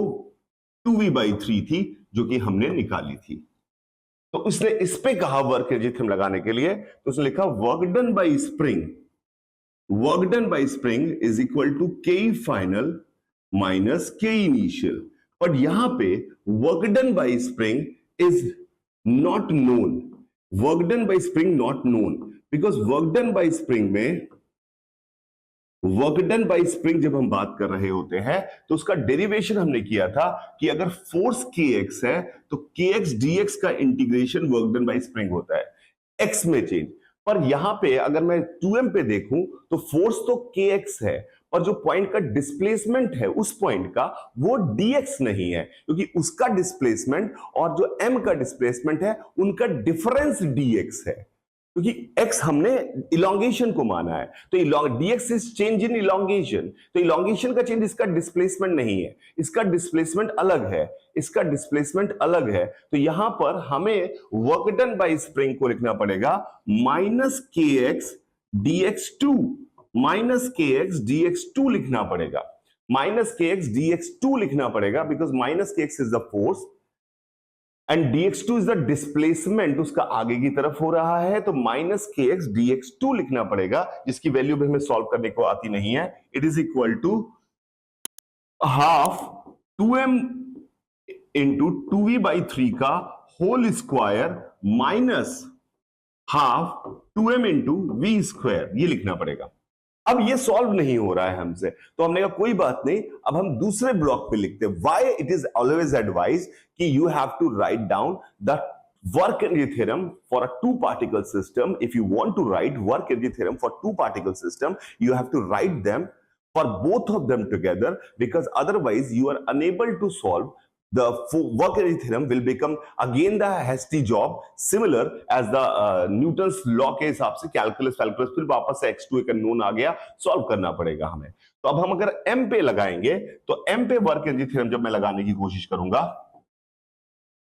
2v/3 थी, जो कि हमने निकाली थी। तो उसने इस पे कहा वर्क एनर्जी थ्योरम लगाने के लिए, तो उसने लिखा work done by spring is equal to k final minus k initial. But यहां पे work done by spring is not known, work done by spring not known, because work done by spring में, work done by spring जब हम बात कर रहे होते हैं तो उसका डेरिवेशन हमने किया था कि अगर फोर्स kx है तो kx dx का integration work done by spring होता है, x में चेंज। पर यहां पे अगर मैं 2m पे देखूं तो फोर्स तो kx है, और जो पॉइंट का डिस्प्लेसमेंट है उस पॉइंट का वो dx नहीं है, क्योंकि उसका डिस्प्लेसमेंट और जो m का डिस्प्लेसमेंट है उनका डिफरेंस dx है, क्योंकि x हमने इलोंगेशन को माना है, तो dx is change in elongation, तो इलोंगेशन का चेंज इसका डिस्प्लेसमेंट नहीं है, इसका डिस्प्लेसमेंट अलग है, इसका डिस्प्लेसमेंट अलग है। तो यहां पर हमें वर्क डन बाय स्प्रिंग को लिखना पड़ेगा minus k x dx2, minus k x dx2 लिखना पड़ेगा, माइनस के एक्स dx2 लिखना पड़ेगा, because minus k x is the force and dx2 is the displacement, उसका आगे की तरफ हो रहा है, तो माइनस के एक्स dx2 लिखना पड़ेगा, जिसकी वैल्यू भी हमें सॉल्व करने को आती नहीं है। It is equal to half 2m into 2v/3 का whole square minus half 2m into v square, ये लिखना पड़ेगा। अब ये सॉल्व नहीं हो रहा है हमसे, तो हमने कहा कोई बात नहीं, अब हम दूसरे ब्लॉक पे लिखते हैं। Why it is always advise कि you have to write down the work energy theorem for a two particle system. If you want to write work energy theorem for two particle system, you have to write them for both of them together, because otherwise you are unable to solve. The work energy theorem will become again the hasty job, similar as the Newton's law के हिसाब से calculus फिर वापस से x2 एक unknown आ गया, solve करना पड़ेगा हमें। तो अब हम अगर m पे लगाएंगे, तो m पे वर्क एनर्जी थ्योरम जब मैं लगाने की कोशिश करूंगा,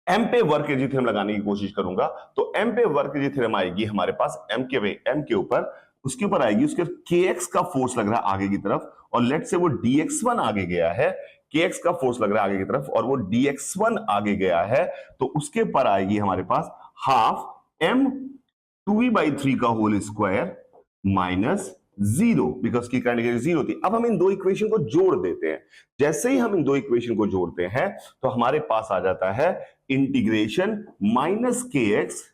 m पे वर्क एनर्जी थ्योरम लगाने की कोशिश करूंगा, तो m पे वर्क एनर्जी थ्योरम आएगी हमारे पास m के ऊपर, उसके ऊपर आएगी उसके kx का फोर्स लग रहा है आगे की तरफ, और लेट से वो dx1 आगे गया है, kx का फोर्स लग रहा है आगे की तरफ और वो dx1 आगे गया है, तो उसके पर आएगी हमारे पास हाफ m 2v/3 का whole square minus zero, because की काइनेटिक एनर्जी जीरो थी। अब हम इन दो इक्वेशन को जोड़ देते हैं। जैसे ही हम इन दो इक्वेशन को जोड़ते हैं तो हमारे पास आ जाता है integration minus k x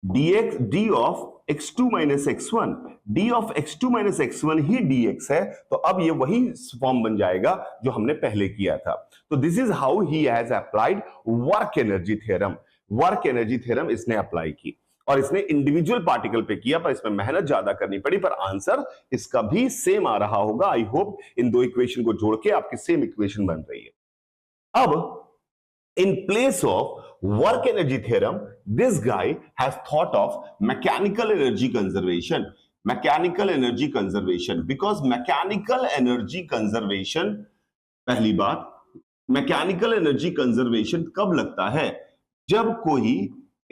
dx d of x2 minus x1, d of x2 minus x1 he dx है, तो अब ये वही फॉर्म बन जाएगा जो हमने पहले किया था। तो this is how he has applied work energy theorem. Work energy theorem इसने अप्लाई की और इसने इंडिविजुअल पार्टिकल पे किया, पर इसमें मेहनत ज्यादा करनी पड़ी, पर आंसर इसका भी सेम आ रहा होगा। आई होप इन दो इक्वेशन को जोड़ के आपकी सेम इक्वेशन बन रही है। अब in place of work energy theorem, this guy has thought of mechanical energy conservation. Mechanical energy conservation, because mechanical energy conservation, पहली बात, mechanical energy conservation कब लगता है? जब कोई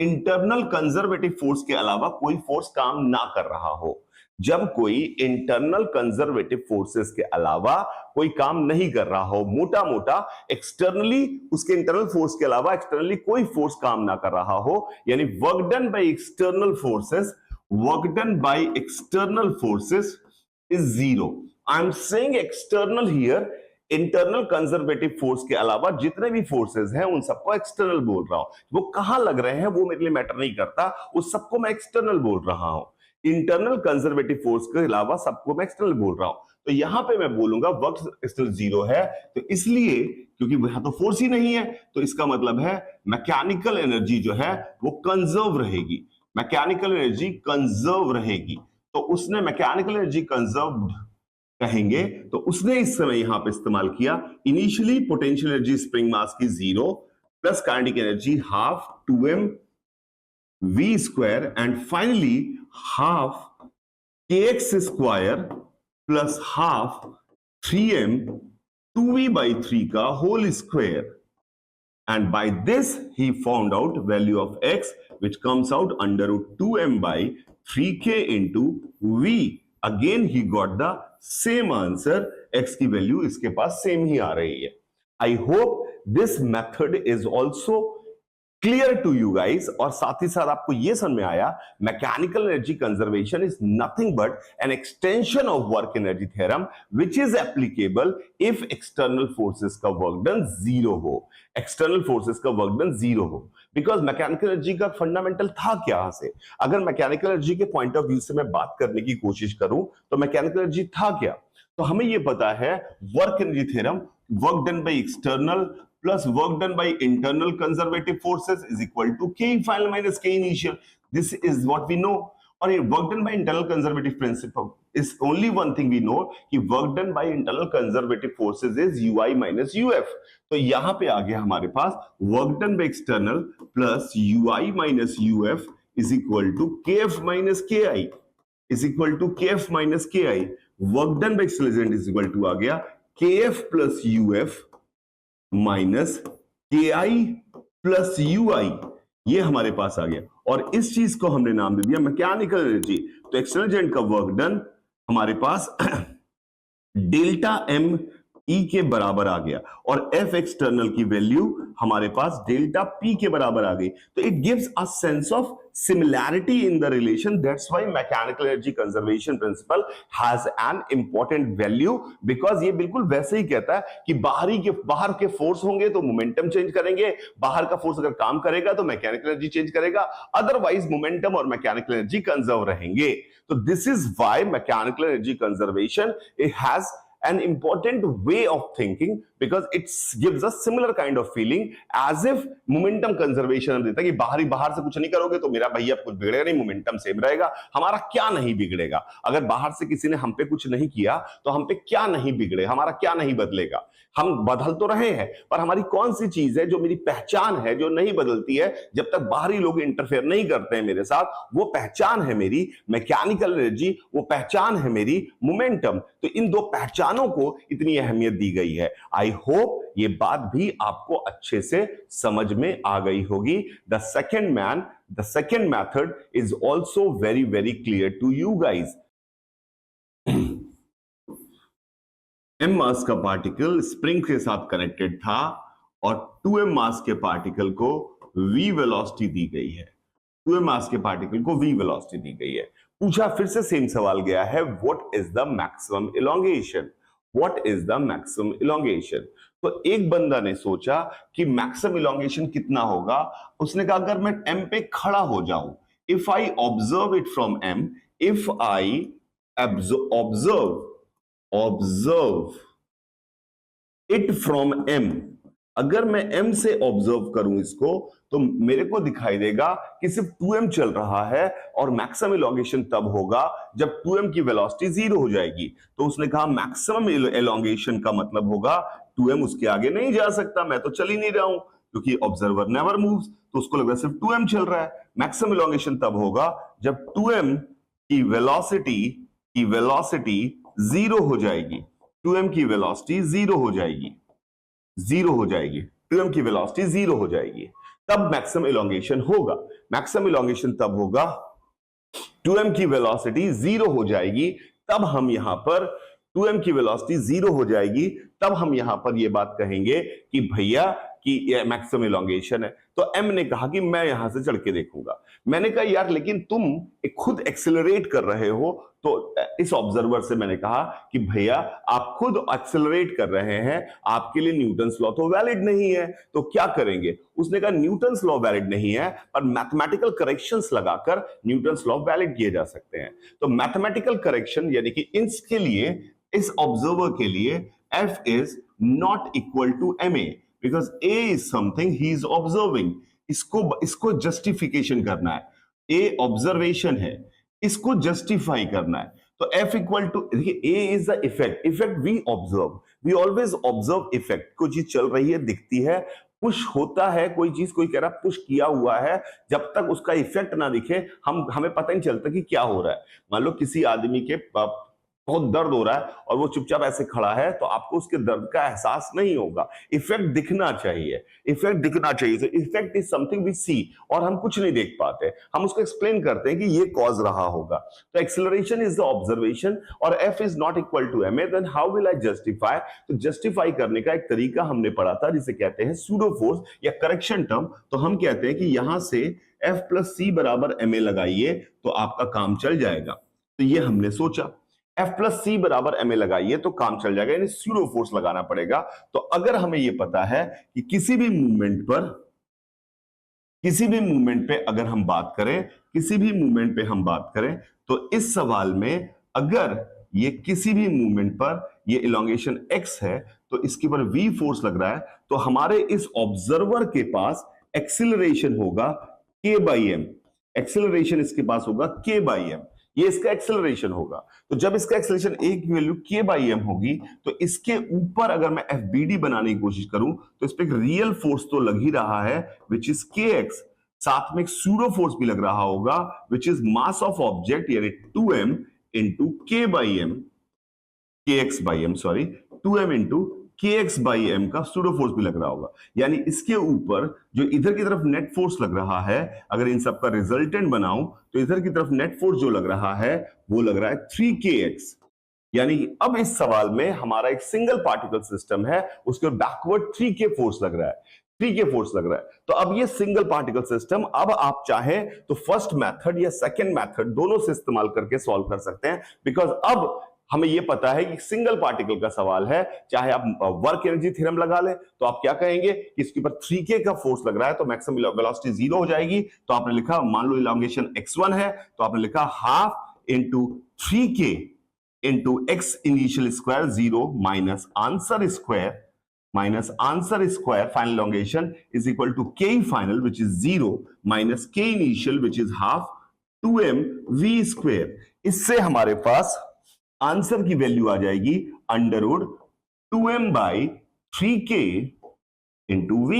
इंटरनल कंजर्वेटिव फोर्स के अलावा कोई फोर्स काम ना कर रहा हो। जब कोई इंटरनल कंजर्वेटिव फोर्सेस के अलावा कोई काम नहीं कर रहा हो, मोटा मोटा एक्सटर्नली उसके इंटरनल फोर्स के अलावा एक्सटर्नली कोई फोर्स काम ना कर रहा हो, यानी work done by external forces, work done by external forces is zero. I am saying external here, internal conservative force के अलावा जितने भी फोर्सेस हैं उन सबको एक्सटर्नल बोल रहा हूं। वो कहां लग रहे हैं वो मेरे लिए मैटर नहीं करता, उस सबको मैं एक्सटर्नल बोल रहा हूं। इंटरनल कंजर्वेटिव फोर्स के अलावा सबको मैं एक्सटर्नल बोल रहा हूं। तो यहां पे मैं बोलूंगा वर्क एक्सटर्नल जीरो है, तो इसलिए क्योंकि वहां तो फोर्स ही नहीं है, तो इसका मतलब है मैकेनिकल एनर्जी जो है वो कंजर्व रहेगी। मैकेनिकल एनर्जी कंजर्व रहेगी, तो उसने मैकेनिकल एनर्जी कंजर्व्ड कहेंगे, तो उसने इस समय यहां पे इस्तेमाल किया initially potential energy spring mass की zero plus kinetic energy half 2m v square and finally half kx square plus half 3m 2v by 3 का whole square, and by this he found out value of x which comes out under root 2m by 3k into v. Again he got the same answer, x की value इसके पास same ही आ रही है। I hope this method is also clear to you guys, और साथ ही साथ आपको यह समझ में आया mechanical energy conservation is nothing but an extension of work energy theorem which is applicable if external forces का वर्क डन जीरो हो। एक्सटर्नल फोर्सेस का वर्क डन जीरो हो, बिकॉज मैकेनिकल एनर्जी का फंडामेंटल था क्या से। अगर मैकेनिकल एनर्जी के पॉइंट ऑफ व्यू से मैं बात करने की कोशिश करूं तो मैकेनिकल एनर्जी था क्या, तो हमें यह पता है work energy theorem, work done by external plus work done by internal conservative forces is equal to K final minus K initial. This is what we know. और ये work done by internal conservative principle is only one thing we know कि work done by internal conservative forces is UI minus UF. तो यहां पे आ गया हमारे पास work done by external plus UI minus UF is equal to KF minus KI is equal to KF minus KI. Work done by external is equal to आ गया KF plus UF minus के आई plus you आई, ये हमारे पास आ गया, और इस चीज को हमने नाम दे दिया मैकेनिकल एनर्जी। तो एक्सटर्नल एजेंट का वर्क डन हमारे पास डेल्टा एम ई के बराबर आ गया, और एफ एक्सटर्नल की वैल्यू हमारे पास डेल्टा पी के बराबर आ गई। तो it gives a sense of similarity in the relation. That's why mechanical energy conservation principle has an important value, because ये बिल्कुल वैसे ही कहता है कि बाहर के फोर्स होंगे तो मोमेंटम चेंज करेंगे, बाहर का फोर्स अगर काम करेगा तो मैकेनिकल एनर्जी चेंज करेगा, अदरवाइज मोमेंटम और मैकेनिकल एनर्जी कंजर्व रहेंगे। तो this is why mechanical energy conservation it has an important way of thinking, because it gives us similar kind of feeling as if momentum conservation हम देता है कि बाहर से कुछ नहीं करोगे तो मेरा भैया कुछ बिगड़ेगा नहीं, मोमेंटम सेम रहेगा। हमारा क्या नहीं बिगड़ेगा, अगर बाहर से किसी ने हम पे कुछ नहीं किया तो हम पे क्या नहीं बिगड़ेगा, हमारा क्या नहीं बदलेगा। हम बदल तो रहे हैं, पर हमारी कौन सी चीज है जो मेरी पहचान है जो नहीं बदलती है जब तक बाहरी लोग इंटरफेयर नहीं करते हैं मेरे साथ, वो पहचान है मेरी मैकेनिकल एनर्जी, वो पहचान है मेरी मोमेंटम। तो इन दो पहचानों को इतनी अहमियत दी गई है। आई होप ये बात भी आपको अच्छे से समझ में आ गई होगी। The second method is also very very clear to you guys. m mass का पार्टिकल स्प्रिंग के साथ कनेक्टेड था और 2m मास के पार्टिकल को v वेलोसिटी दी गई है। 2m मास के पार्टिकल को v वेलोसिटी दी गई है। पूछा फिर से सेम सवाल गया है, what is the maximum elongation, what is the maximum elongation. तो एक बंदा ने सोचा कि मैक्सिमम इलोंगेशन कितना होगा, उसने कहा अगर मैं m पे खड़ा हो जाऊं, if I observe it from m, if I observe it from m, अगर मैं m से ऑब्जर्व करूं इसको, तो मेरे को दिखाई देगा कि सिर्फ 2m चल रहा है और मैक्सिमम इलोंगेशन तब होगा जब 2m की वेलोसिटी 0 हो जाएगी। तो उसने कहा मैक्सिमम इलोंगेशन का मतलब होगा 2m उसके आगे नहीं जा सकता, मैं तो चल ही नहीं रहा हूं क्योंकि ऑब्जर्वर नेवर मूव्स, तो उसको लग रहा है सिर्फ 2m चल रहा है। मैक्सिमम इलोंगेशन तब होगा जब 2m की वेलोसिटी 0 हो जाएगी, 2m की वेलोसिटी 0 हो जाएगी, 0 हो जाएगी, 2m की वेलोसिटी 0 हो जाएगी, तब मैक्सिमम इलोंगेशन होगा। मैक्सिमम इलोंगेशन तब होगा 2m की वेलोसिटी 0 हो जाएगी, तब हम यहां पर 2m की वेलोसिटी 0 हो जाएगी, तब हम यहां पर यह बात कहेंगे कि भैया कि ये मैक्सिमम इलोंगेशन है। तो m ने कहा कि मैं यहां से चढ़ के देखूंगा। मैंने कहा यार लेकिन तुम खुद एक्सेलरेट कर रहे हो, तो इस ऑब्जर्वर से मैंने कहा कि भैया आप खुद एक्सेलरेट कर रहे हैं, आपके लिए न्यूटन्स लॉ तो वैलिड नहीं है, तो क्या करेंगे। उसने कहा न्यूटन्स लॉ वैलिड नहीं है, पर मैथमेटिकल करेक्शंस लगाकर न्यूटन्स लॉ वैलिड किए जा सकते हैं। तो मैथमेटिकल करेक्शन यानी कि इसके लिए, इस ऑब्जर्वर के लिए f is not equal to ma, because a is something he is observing. इसको जस्टिफिकेशन करना है, a ऑब्जर्वेशन है, इसको जस्टिफाई करना है। तो f इक्वल टू, देखिए a is the effect, effect we observe, we always observe effect. कोई चीज चल रही है, दिखती है, पुश होता है कोई चीज, कोई कह रहा पुश किया हुआ है, जब तक उसका इफेक्ट ना दिखे हमें पता नहीं चलता कि क्या हो रहा है। मान लो किसी आदमी के बहुत दर्द हो रहा है और वो चुपचाप ऐसे खड़ा है, तो आपको उसके दर्द का एहसास नहीं होगा, इफेक्ट दिखना चाहिए, इफेक्ट दिखना चाहिए। इफेक्ट इज समथिंग वी सी, और हम कुछ नहीं देख पाते, हम उसको एक्सप्लेन करते हैं कि ये कॉज रहा होगा। तो एक्सेलरेशन इज द ऑब्जर्वेशन और f is not equal to ma, then how will I justify. तो जस्टिफाई करने का एक तरीका हमने पढ़ा था जिसे कहते हैं सूडो फोर्स या करेक्शन टर्म। तो हम कहते हैं कि यहां से f प्लस c बराबर ma लगाइए तो आपका काम चल जाएगा। तो ये हमने सोचा f प्लस सी बराबर ma लगाइए तो काम चल जाएगा, यानी सूडो फोर्स लगाना पड़ेगा। तो अगर हमें यह पता है कि किसी भी मूवमेंट पे अगर हम बात करें, तो इस सवाल में अगर ये किसी भी मूवमेंट पर ये इलोंगेशन x है, तो इसके ऊपर v फोर्स लग रहा है, तो हमारे इस ऑब्जर्वर के पास एक्सीलरेशन होगा k बाई m, एक्सीलरेशन इसके पास होगा k बाई m, ये इसका एक्सेलरेशन होगा। तो जब इसका एक्सेलरेशन a की वैल्यू k बाई m होगी, तो इसके ऊपर अगर मैं fbd बनाने की कोशिश करूं, तो इस पे एक रियल फोर्स तो लग ही रहा है विच इज kx, साथ में एक सूडो फोर्स भी लग रहा होगा which is mass of object, यानी 2m into k by m, kx by m, sorry 2m into kx by m का सूडो फोर्स भी लग रहा होगा। यानी इसके ऊपर जो इधर की तरफ नेट फोर्स लग रहा है, अगर इन सब का रिजल्टेंट बनाऊं तो इधर की तरफ नेट फोर्स जो लग रहा है वो लग रहा है 3kx। यानी अब इस सवाल में हमारा एक सिंगल पार्टिकल सिस्टम है, उसके बैकवर्ड 3k फोर्स लग रहा है, 3k फोर्स लग रहा है। तो अब ये सिंगल पार्टिकल सिस्टम, अब आप चाहे तो फर्स्ट मेथड या सेकंड मेथड दोनों से इस्तेमाल करके सॉल्व कर सकते हैं, बिकॉज अब हमें यह पता है कि सिंगल पार्टिकल का सवाल है। चाहे आप वर्क एनर्जी थ्योरम लगा लें, तो आप क्या कहेंगे कि इसके ऊपर 3k का फोर्स लग रहा है, तो मैक्सिमम वेलोसिटी 0 हो जाएगी। तो आपने लिखा, मान लो इलोंगेशन x1 है, तो आपने लिखा half into 3k into x initial square 0 minus answer square final elongation is equal to k final which is 0 minus k initial which is half 2m v square. इससे हमारे पास आंसर की value आ जाएगी under root 2m by 3k into v।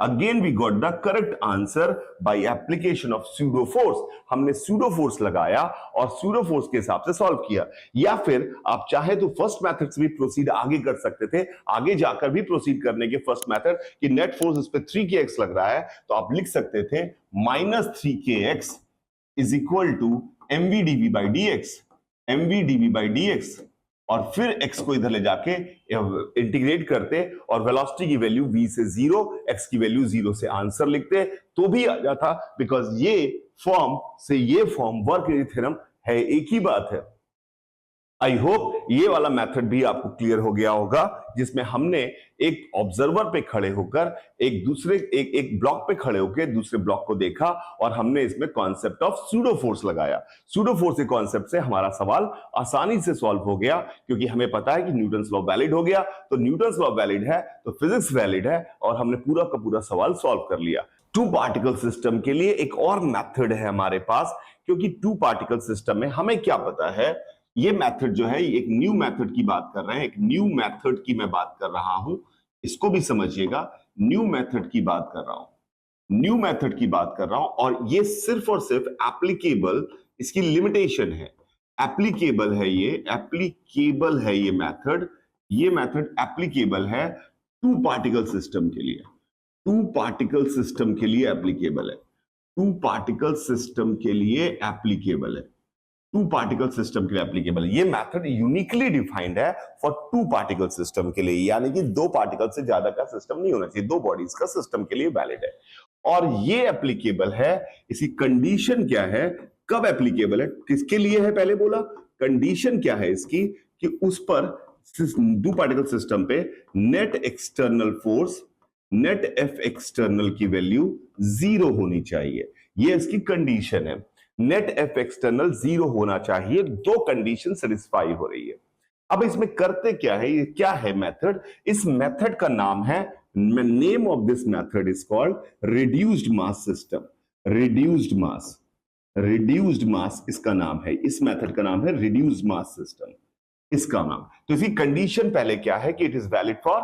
Again we got the correct answer by application of pseudo force. हमने pseudo force लगाया और pseudo force के हिसाब से सॉल्व किया। या फिर आप चाहे तो फर्स्ट मेथड से भी प्रोसीड आगे कर सकते थे, आगे जाकर भी प्रोसीड करने के फर्स्ट मेथड कि नेट फोर्स इस पे 3kx लग रहा है, तो आप लिख सकते थे minus 3kx is equal to mv dv by dx, mv dv by dx, और फिर x को इधर ले जाके इंटीग्रेट करते और वेलोसिटी की वैल्यू v से 0, x की वैल्यू 0 से आंसर लिखते तो भी आ जाता, बिकॉज ये फॉर्म से ये फॉर्म वर्क एनर्जी थ्योरम है एक ही बात है। आई होप ये वाला मेथड भी आपको क्लियर हो गया होगा, जिसमें हमने एक ऑब्जर्वर पे खड़े होकर एक ब्लॉक पे खड़े होकर दूसरे ब्लॉक को देखा और हमने इसमें कॉन्सेप्ट ऑफ सूडो फोर्स लगाया। सूडो फोर्स के कॉन्सेप्ट से हमारा सवाल आसानी से सॉल्व हो गया, क्योंकि हमें पता है कि न्यूटन्स लॉ वैलिड हो गया, तो न्यूटन्स लॉ वैलिड है तो फिजिक्स वैलिड है, और हमने पूरा का पूरा सवाल सॉल्व कर लिया। टू पार्टिकल सिस्टम के लिए एक और मेथड है हमारे पास, क्योंकि टू पार्टिकल सिस्टम में हमें क्या पता है, ये मेथड जो है एक न्यू मेथड की बात कर रहे हैं, एक न्यू मेथड की मैं बात कर रहा हूं, इसको भी समझिएगा। न्यू मेथड की बात कर रहा हूं, न्यू मेथड की बात कर रहा हूं, और ये सिर्फ और सिर्फ एप्लीकेबल, इसकी लिमिटेशन है, एप्लीकेबल है ये मेथड, ये मेथड एप्लीकेबल है टू पार्टिकल सिस्टम के लिए, टू पार्टिकल सिस्टम के लिए एप्लीकेबल है, टू पार्टिकल सिस्टम के लिए एप्लीकेबल है, टू पार्टिकल सिस्टम के लिए एप्लीकेबल है। ये मेथड यूनिकली डिफाइंड है फॉर टू पार्टिकल सिस्टम के लिए, यानी कि दो पार्टिकल से ज्यादा का सिस्टम नहीं होना चाहिए, दो बॉडीज का सिस्टम के लिए वैलिड है, और ये एप्लीकेबल है। इसकी कंडीशन क्या है, कब एप्लीकेबल है, किसके लिए है, पहले बोला कंडीशन क्या है इसकी, कि उस पर टू पार्टिकल सिस्टम पे net external force, net F external की वैल्यू 0 होनी चाहिए, ये इसकी कंडीशन है। नेट एफ एक्सटर्नल 0 होना चाहिए, दो कंडीशन सेटिस्फाई हो रही है। अब इसमें करते क्या है, ये क्या है मेथड, इस मेथड का नाम है, name of this method is called reduced mass system, reduced mass इसका नाम है, इस मेथड का नाम है रिड्यूस्ड मास सिस्टम, इसका नाम। तो इसकी कंडीशन पहले क्या है कि it is valid for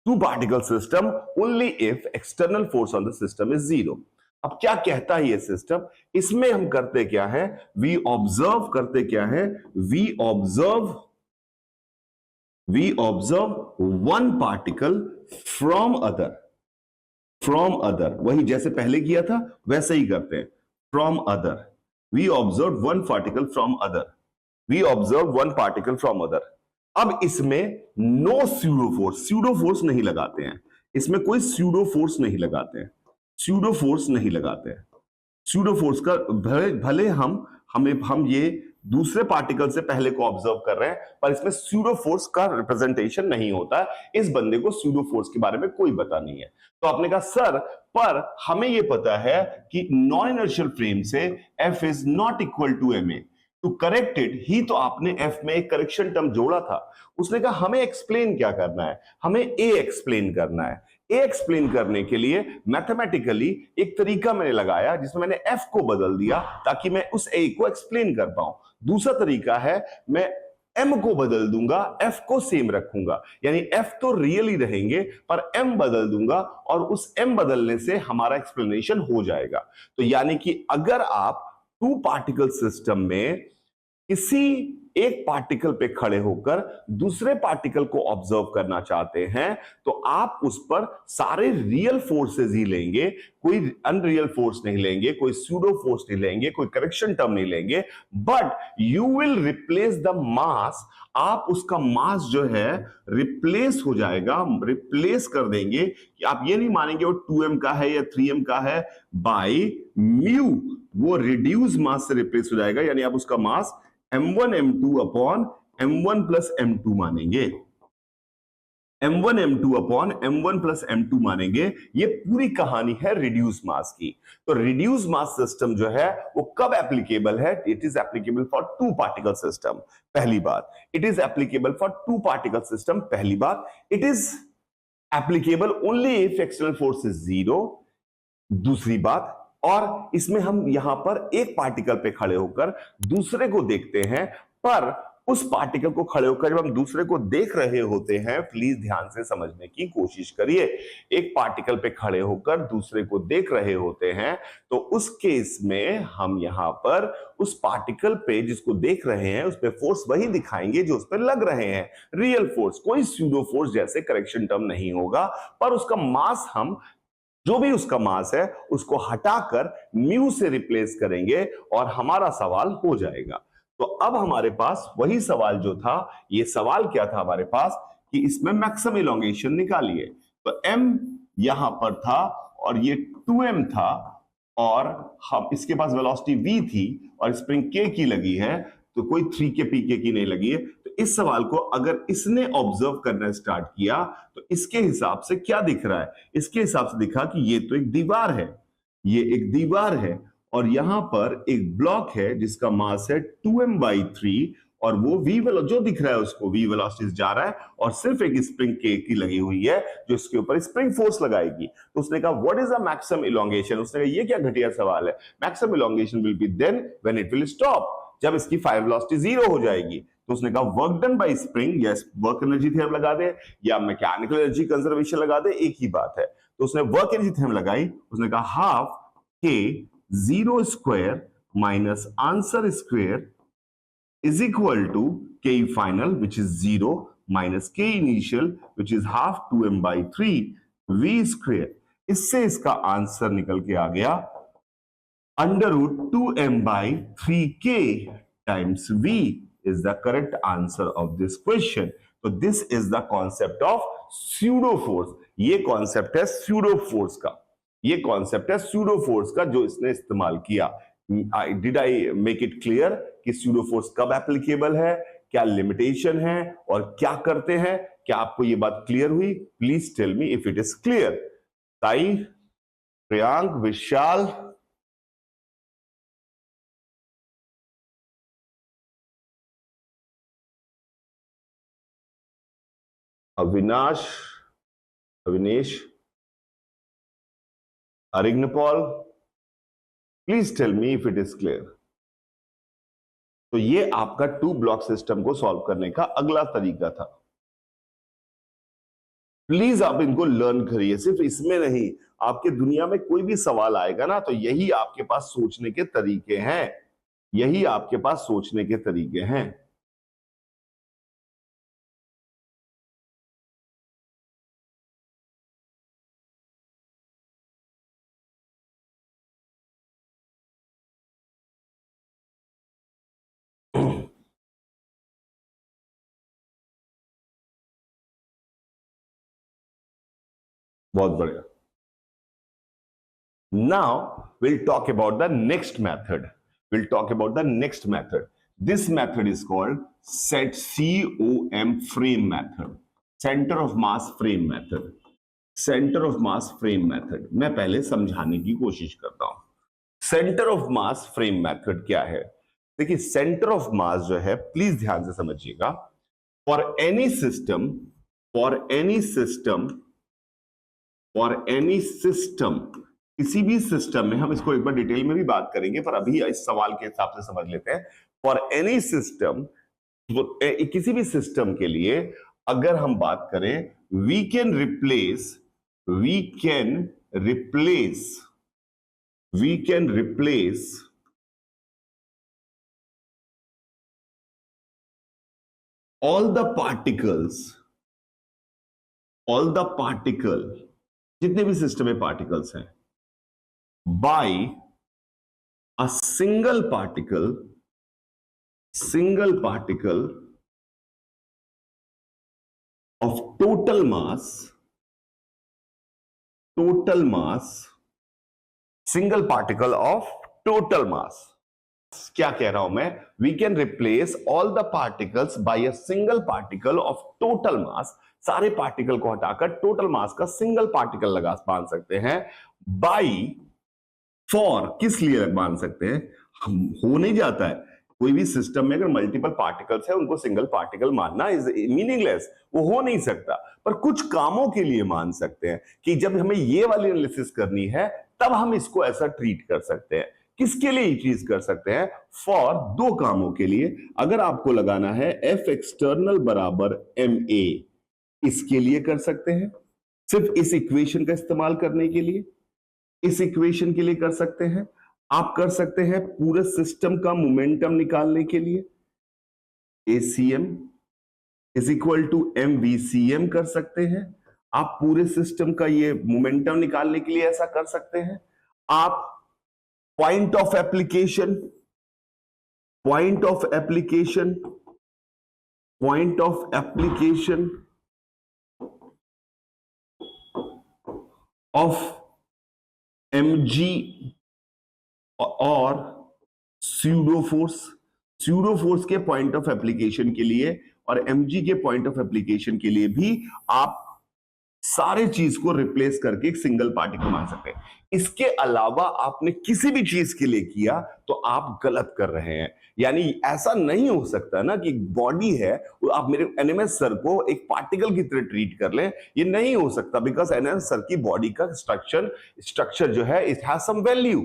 two particle system only if external force on the system is 0। अब क्या कहता है ये सिस्टम, इसमें हम करते क्या है, वी ऑब्जर्व करते क्या है, we observe one particle from other, वही जैसे पहले किया था वैसे ही करते हैं, from other, we observe one particle from other, we observe one particle from other. अब इसमें नो स्यूडो फोर्स नहीं लगाते हैं, इसमें कोई स्यूडो फोर्स नहीं लगाते हैं, स्यूडो फोर्स नहीं लगाते हैं, स्यूडो फोर्स का भले हम ये दूसरे पार्टिकल से पहले को ऑब्जर्व कर रहे हैं, पर इसमें स्यूडो फोर्स का रिप्रेजेंटेशन नहीं होता है, इस बंदे को स्यूडो फोर्स के बारे में कोई पता नहीं है। तो आपने कहा सर, पर हमें यह पता है कि नॉन इनर्शियल फ्रेम से F is not equal to ma, to correct it ही तो आपने F में एक करेक्शन टर्म जोड़ा था। उसने कहा हमें एक्सप्लेन क्या करना है, हमें A एक्सप्लेन करना है। A एक्सप्लेन करने के लिए मैथमेटिकली एक तरीका मैंने लगाया जिसमें मैंने F को बदल दिया ताकि मैं उस A को एक्सप्लेन कर पाऊं। दूसरा तरीका है मैं M को बदल दूंगा, F को सेम रखूंगा, यानी F तो रियल ही रहेंगे पर M बदल दूंगा और उस M बदलने से हमारा एक्सप्लेनेशन हो जाएगा। तो यानी कि अगर आप टू पार्टिकल सिस्टम में किसी एक पार्टिकल पे खड़े होकर दूसरे पार्टिकल को ऑब्जर्व करना चाहते हैं तो आप उस पर सारे रियल फोर्सेस ही लेंगे, कोई अनरियल फोर्स नहीं लेंगे, कोई सूडो फोर्स नहीं लेंगे, कोई करेक्शन टर्म नहीं लेंगे, but you will replace the mass, आप उसका मास जो है रिप्लेस हो जाएगा, रिप्लेस कर देंगे कि आप ये नहीं मानेंगे वो 2m का है या 3m का है, बाय म्यू, वो रिड्यूस मास से रिप्लेस हो जाएगा, यानी आप उसका मास m1 m2 upon m1 plus m2 मानेंगे, m1 m2 upon m1 plus m2 मानेंगे। ये पूरी कहानी है रिड्यूस मास की। तो रिड्यूस मास सिस्टम जो है वो कब एप्लीकेबल है, it is applicable for two particle system, पहली बात। It is applicable for two particle system, पहली बात। It is applicable only if external force is 0, दूसरी बात। और इसमें हम यहां पर एक पार्टिकल पे खड़े होकर दूसरे को देखते हैं, पर उस पार्टिकल को खड़े होकर जब हम दूसरे को देख रहे होते हैं, प्लीज ध्यान से समझने की कोशिश करिए, एक पार्टिकल पे खड़े होकर दूसरे को देख रहे होते हैं तो उस केस में हम यहां पर उस पार्टिकल पे जिसको देख रहे हैं उस पे फोर्स वही दिखाएंगे जो उस पे लग रहे हैं, रियल फोर्स, कोई स्यूडो फोर्स जैसे करेक्शन टर्म नहीं होगा, पर उसका मास हम जो भी उसका मास है उसको हटाकर म्यू से रिप्लेस करेंगे और हमारा सवाल हो जाएगा। तो अब हमारे पास वही सवाल जो था, ये सवाल क्या था हमारे पास कि इसमें मैक्सिमम इलॉन्गेशन निकालिए। तो m यहां पर था और ये 2m था और हम इसके पास वेलोसिटी v थी और स्प्रिंग k की लगी है, तो कोई 3k pk की नहीं लगी है। तो इस सवाल को अगर इसने ऑब्जर्व करना स्टार्ट किया तो इसके हिसाब से क्या दिख रहा है? इसके हिसाब से दिखा कि ये तो एक दीवार है, ये एक दीवार है और यहां पर एक ब्लॉक है जिसका मास है 2m/3 और वो v जो दिख रहा है उसको v वेलोसिटी जा रहा है और सिर्फ एक स्प्रिंग k की लगी हुई है जो इसके ऊपर स्प्रिंग फोर्स लगाएगी। तो उसने कहा what is the maximum elongation? उसने कहा ये क्या घटिया सवाल है, maximum elongation will be then when it will stop, जब इसकी फाइव वेलोसिटी 0 हो जाएगी। तो उसने कहा work done by spring, yes work energy theorem लगा दे या मैकेनिकल एनर्जी कंजर्वेशन लगा दे, एक ही बात है। तो उसने वर्क एनर्जी थ्योरम लगाई, उसने कहा half k 0 square minus answer square is equal to k final which is 0 minus k initial which is half 2m/3 v square। इससे इसका आंसर निकल के आ गया √2m/3k times v is the correct answer of this question। तो this is the concept of pseudo force। ये concept है pseudo force का, ये कॉन्सेप्ट है pseudo force का जो इसने इस्तेमाल किया। Did I make it clear कि pseudo force कब एप्लीकेबल है, क्या लिमिटेशन है और क्या करते हैं? क्या आपको ये बात क्लियर हुई? Please tell me if it is clear. Sai, Priyank, Vishal, Avinash, Avinesh, Arignapal, please tell me if it is clear. तो ये आपका 2 ब्लॉक सिस्टम को सॉल्व करने का अगला तरीका था। प्लीज आप इनको लर्न करिए, सिर्फ इसमें नहीं, आपके दुनिया में कोई भी सवाल आएगा ना तो यही आपके पास सोचने के तरीके हैं, यही आपके पास सोचने के तरीके हैं। बहुत बढ़िया। Now we'll talk about the next method. We'll talk about the next method. This method is called COM frame method. Center of mass frame method. Center of mass frame method. मैं पहले समझाने की कोशिश करता हूं। Centre of mass frame method क्या है? देखिए सेंटर ऑफ मास जो है, प्लीज ध्यान से समझिएगा। For any system, for any system, for any system, किसी भी सिस्टम में, हम इसको एक बार डिटेल में भी बात करेंगे पर अभी इस सवाल के हिसाब से समझ लेते हैं। फॉर एनी सिस्टम, किसी भी सिस्टम के लिए अगर हम बात करें, we can replace all the particle, जितने भी सिस्टम में पार्टिकल्स हैं, by a single particle of total mass, single particle of total mass। क्या कह रहा हूं मैं? We can replace all the particles by a single particle of total mass। सारे पार्टिकल को हटाकर टोटल मास का सिंगल पार्टिकल लगा मान सकते हैं। बाई, फॉर किस लिए मान सकते हैं? हो नहीं जाता है कोई भी सिस्टम में अगर मल्टीपल पार्टिकल्स है उनको सिंगल पार्टिकल मानना इज मीनिंगलेस, वो हो नहीं सकता। पर कुछ कामों के लिए मान सकते हैं कि जब हमें ये वाली एनालिसिस करनी है तब हम इसको ऐसा ट्रीट कर सकते हैं। किसके लिए चीज कर सकते हैं? फॉर 2 कामों के लिए। अगर आपको लगाना है F एक्सटर्नल बराबर MA, इसके लिए कर सकते हैं, सिर्फ इस इक्वेशन का इस्तेमाल करने के लिए, इस इक्वेशन के लिए कर सकते हैं। आप कर सकते हैं पूरे सिस्टम का मोमेंटम निकालने के लिए, ACM is equal to MVCM कर सकते हैं। आप पूरे सिस्टम का ये मोमेंटम निकालने के लिए ऐसा कर सकते हैं। आप point of application of mg और स्यूडो फोर्स के पॉइंट ऑफ एप्लीकेशन के लिए और mg के पॉइंट ऑफ एप्लीकेशन के लिए भी आप सारे चीज को रिप्लेस करके एक सिंगल पार्टिकल मान सकते हैं। इसके अलावा आपने किसी भी चीज के लिए किया तो आप गलत कर रहे हैं। यानी ऐसा नहीं हो सकता ना कि बॉडी है, आप मेरे एनएमएस सर को एक पार्टिकल की तरह ट्रीट कर लें, ये नहीं हो सकता, बिकॉज एनएमएस सर की बॉडी का स्ट्रक्चर जो है इट हैज सम वैल्यू।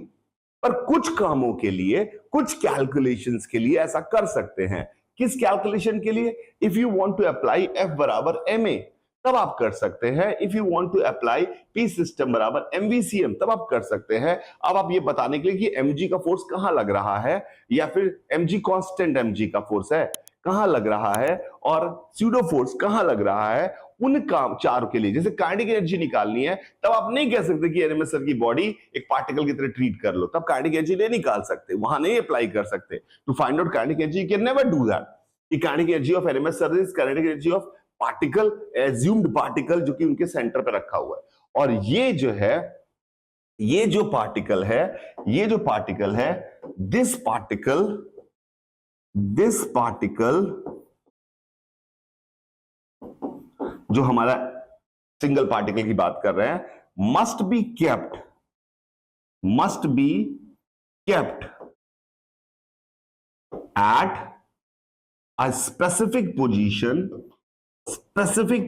पर कुछ कामों के लिए, कुछ कैलकुलेशंस के लिए ऐसा कर सकते हैं। किस कैलकुलेशन के लिए? If you want to apply F बराबर ma तब आप कर सकते हैं। If you want to apply P system बराबर MVCM तब आप कर सकते हैं। अब आप ये बताने के लिए कि mg का फोर्स कहां लग रहा है या फिर mg कांस्टेंट mg का फोर्स है कहां लग रहा है और स्यूडो फोर्स कहां लग रहा है, उन काम चार के लिए जैसे काइनेटिक एनर्जी निकालनी है तब आप नहीं कह सकते कि एनएमएस सर की बॉडी एक पार्टिकल की तरह ट्रीट कर लो, तब काइनेटिक एनर्जी नहीं निकाल सकते, वहां नहीं अप्लाई कर सकते। To find out kinetic energy you can never do that. कि kinetic energy of NMS sir is kinetic energy of particle, assumed particle जो कि उनके सेंटर पे रखा हुआ है। और ये जो है, ये जो पार्टिकल है दिस पार्टिकल जो हमारा सिंगल पार्टिकल की बात कर रहे हैं, must be kept at a specific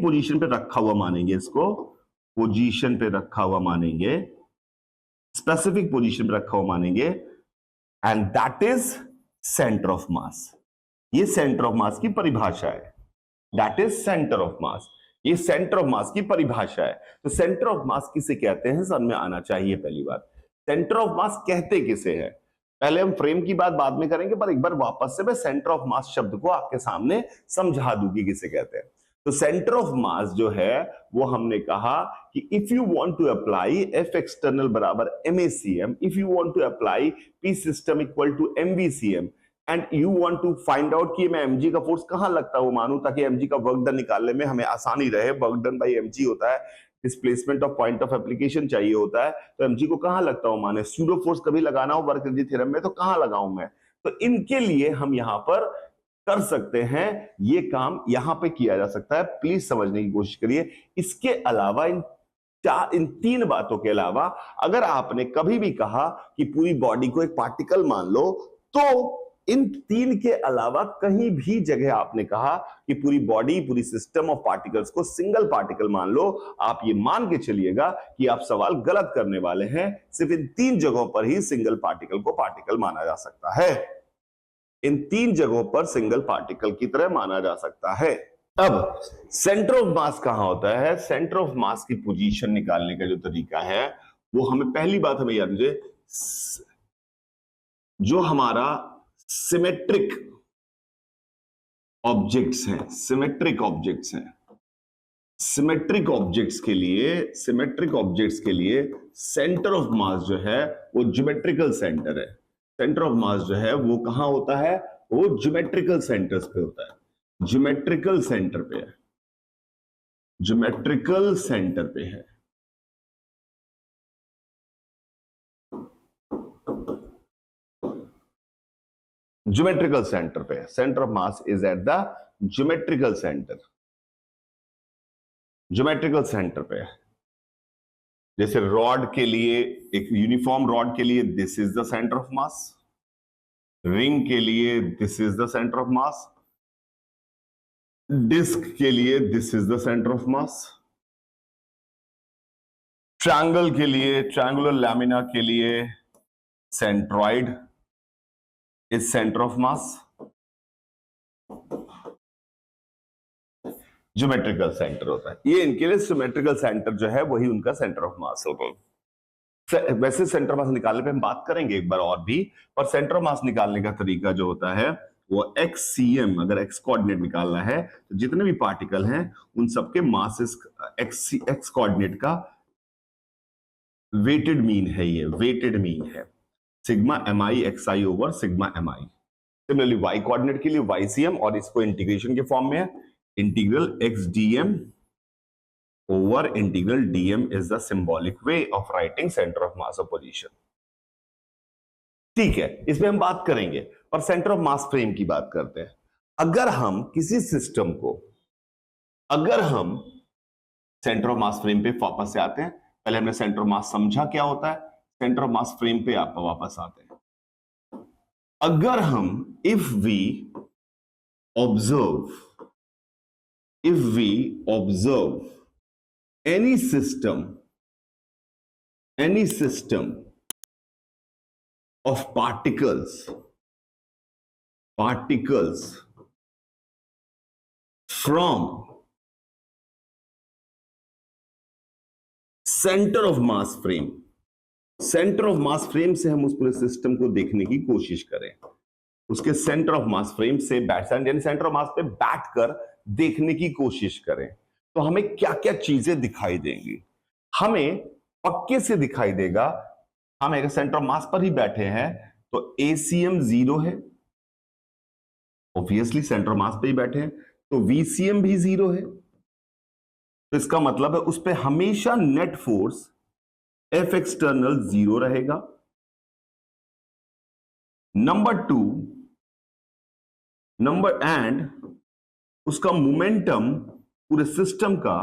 position पे रखा हुआ मानेंगे इसको, पोजीशन पे रखा हुआ मानेंगे, स्पेसिफिक पोजीशन पे रखा हुआ मानेंगे, and that is centre of मास। ये सेंटर ऑफ मास की परिभाषा है। दैट इज सेंटर ऑफ मास, ये सेंटर ऑफ मास की परिभाषा है। तो सेंटर ऑफ मास किसे कहते हैं समझ में आना चाहिए। पहली बात, सेंटर ऑफ मास कहते किसे है, पहले हम फ्रेम की बात बाद में करेंगे, पर एक बार वापस से मैं सेंटर ऑफ मास शब्द को आपके सामने समझा दूं कि किसे कहते हैं। तो सेंटर ऑफ मास जो है वो हमने कहा कि if you want to apply F external बराबर MACM, if you want to apply P system equal to MVCM and you want to find out कि मैं mg का फोर्स कहां लगता है वो मानूं, ताकि mg का वर्क डन निकालने में हमें आसानी रहे। वर्क डन बाई mg होता है, displacement of point of application चाहिए होता है, तो mg को कहां लगता हो माने, स्यूडो फोर्स कभी लगाना हो वर्क एनर्जी थ्योरम में तो कहां लगाऊं मैं। तो इनके लिए हम यहां पर कर सकते हैं, ये काम यहां पे किया जा सकता है, प्लीज समझने की कोशिश करिए। इसके अलावा इन तीन बातों के अलावा अगर आपने कभी भी कहा कि पूरी बॉडी को एक पार्टिकल मान लो, तो इन तीन के अलावा कहीं भी जगह आपने कहा कि पूरी बॉडी, पूरी सिस्टम ऑफ पार्टिकल्स को सिंगल पार्टिकल मान लो, आप ये मान के चलिएगा कि आप सवाल गलत करने वाले हैं। सिर्फ इन तीन जगहों पर ही सिंगल पार्टिकल को पार्टिकल माना जा सकता है, इन तीन जगहों पर सिंगल पार्टिकल की तरह माना जा सकता है। अब सेंटर ऑफ मास कहां होता है, सेंटर ऑफ मास की पोजीशन निकालने का जो तरीका है वो हमें, पहली बात हमें याद रखिए, जो हमारा सिमेट्रिक ऑब्जेक्ट्स हैं, सिमेट्रिक ऑब्जेक्ट्स के लिए सेंटर ऑफ मास जो है वो ज्योमेट्रिकल सेंटर है। सेंटर ऑफ मास जो है वो कहां होता है, वो ज्योमेट्रिकल सेंटर्स पे होता है, ज्योमेट्रिकल सेंटर पे है, ज्योमेट्रिकल सेंटर पे है। ज्योमेट्रिकल सेंटर पे है, centre of mass is at the geometrical centre, geometrical centre पे है। जैसे रॉड के लिए, एक यूनिफॉर्म रॉड के लिए this is the centre of mass, ring के लिए this is the centre of mass, disc के लिए this is the centre of mass, triangle के लिए, ट्रायंगुलर लैमिना के लिए centroid is centre of mass, geometrical centre होता है। ये इनके लिए सिमेट्रिकल सेंटर जो है वही उनका सेंटर ऑफ मास होता है। वैसे सेंटर ऑफ मास निकालने पे हम बात करेंगे एक बार और भी, पर सेंटर ऑफ मास निकालने का तरीका जो होता है वो XCM, अगर एक्स कोऑर्डिनेट निकालना है तो जितने भी पार्टिकल हैं उन सबके मासेस एक्स कोऑर्डिनेट का वेटेड मीन है, ये वेटेड मीन है, sigma mi xi over sigma mi। Similarly y coordinate के लिए YCM, और इसको इंटीग्रेशन के फॉर्म में है, integral x dm over integral dm is the symbolic way of writing center of mass of position. ठीक है, इसमें हम बात करेंगे, पर सेंटर ऑफ मास फ्रेम की बात करते हैं। अगर हम किसी सिस्टम को, अगर हम सेंटर ऑफ मास फ्रेम पे वापस से आते हैं, पहले हमने सेंटर ऑफ मास समझा क्या होता है, सेंटर ऑफ मास फ्रेम पे आप वापस आते हैं। अगर हम if we observe any system of particles from centre of mass frame, centre of mass frame से हम उस पूरे सिस्टम को देखने की कोशिश करें, उसके सेंटर ऑफ मास फ्रेम से यानी सेंटर ऑफ मास पे बैठकर देखने की कोशिश करें, तो हमें क्या क्या चीजें दिखाई देंगी। हमें पक्के से दिखाई देगा, हम अगर सेंटर ऑफ मास पर ही बैठे हैं तो ACM 0 है, ऑब्वियसली सेंटर ऑफ मास पे ही बैठे हैं, तो VCM भी 0 है, तो इसका मतलब है उस पर हमेशा नेट फोर्स F एक्सटर्नल 0 रहेगा। एंड उसका मोमेंटम पूरे सिस्टम का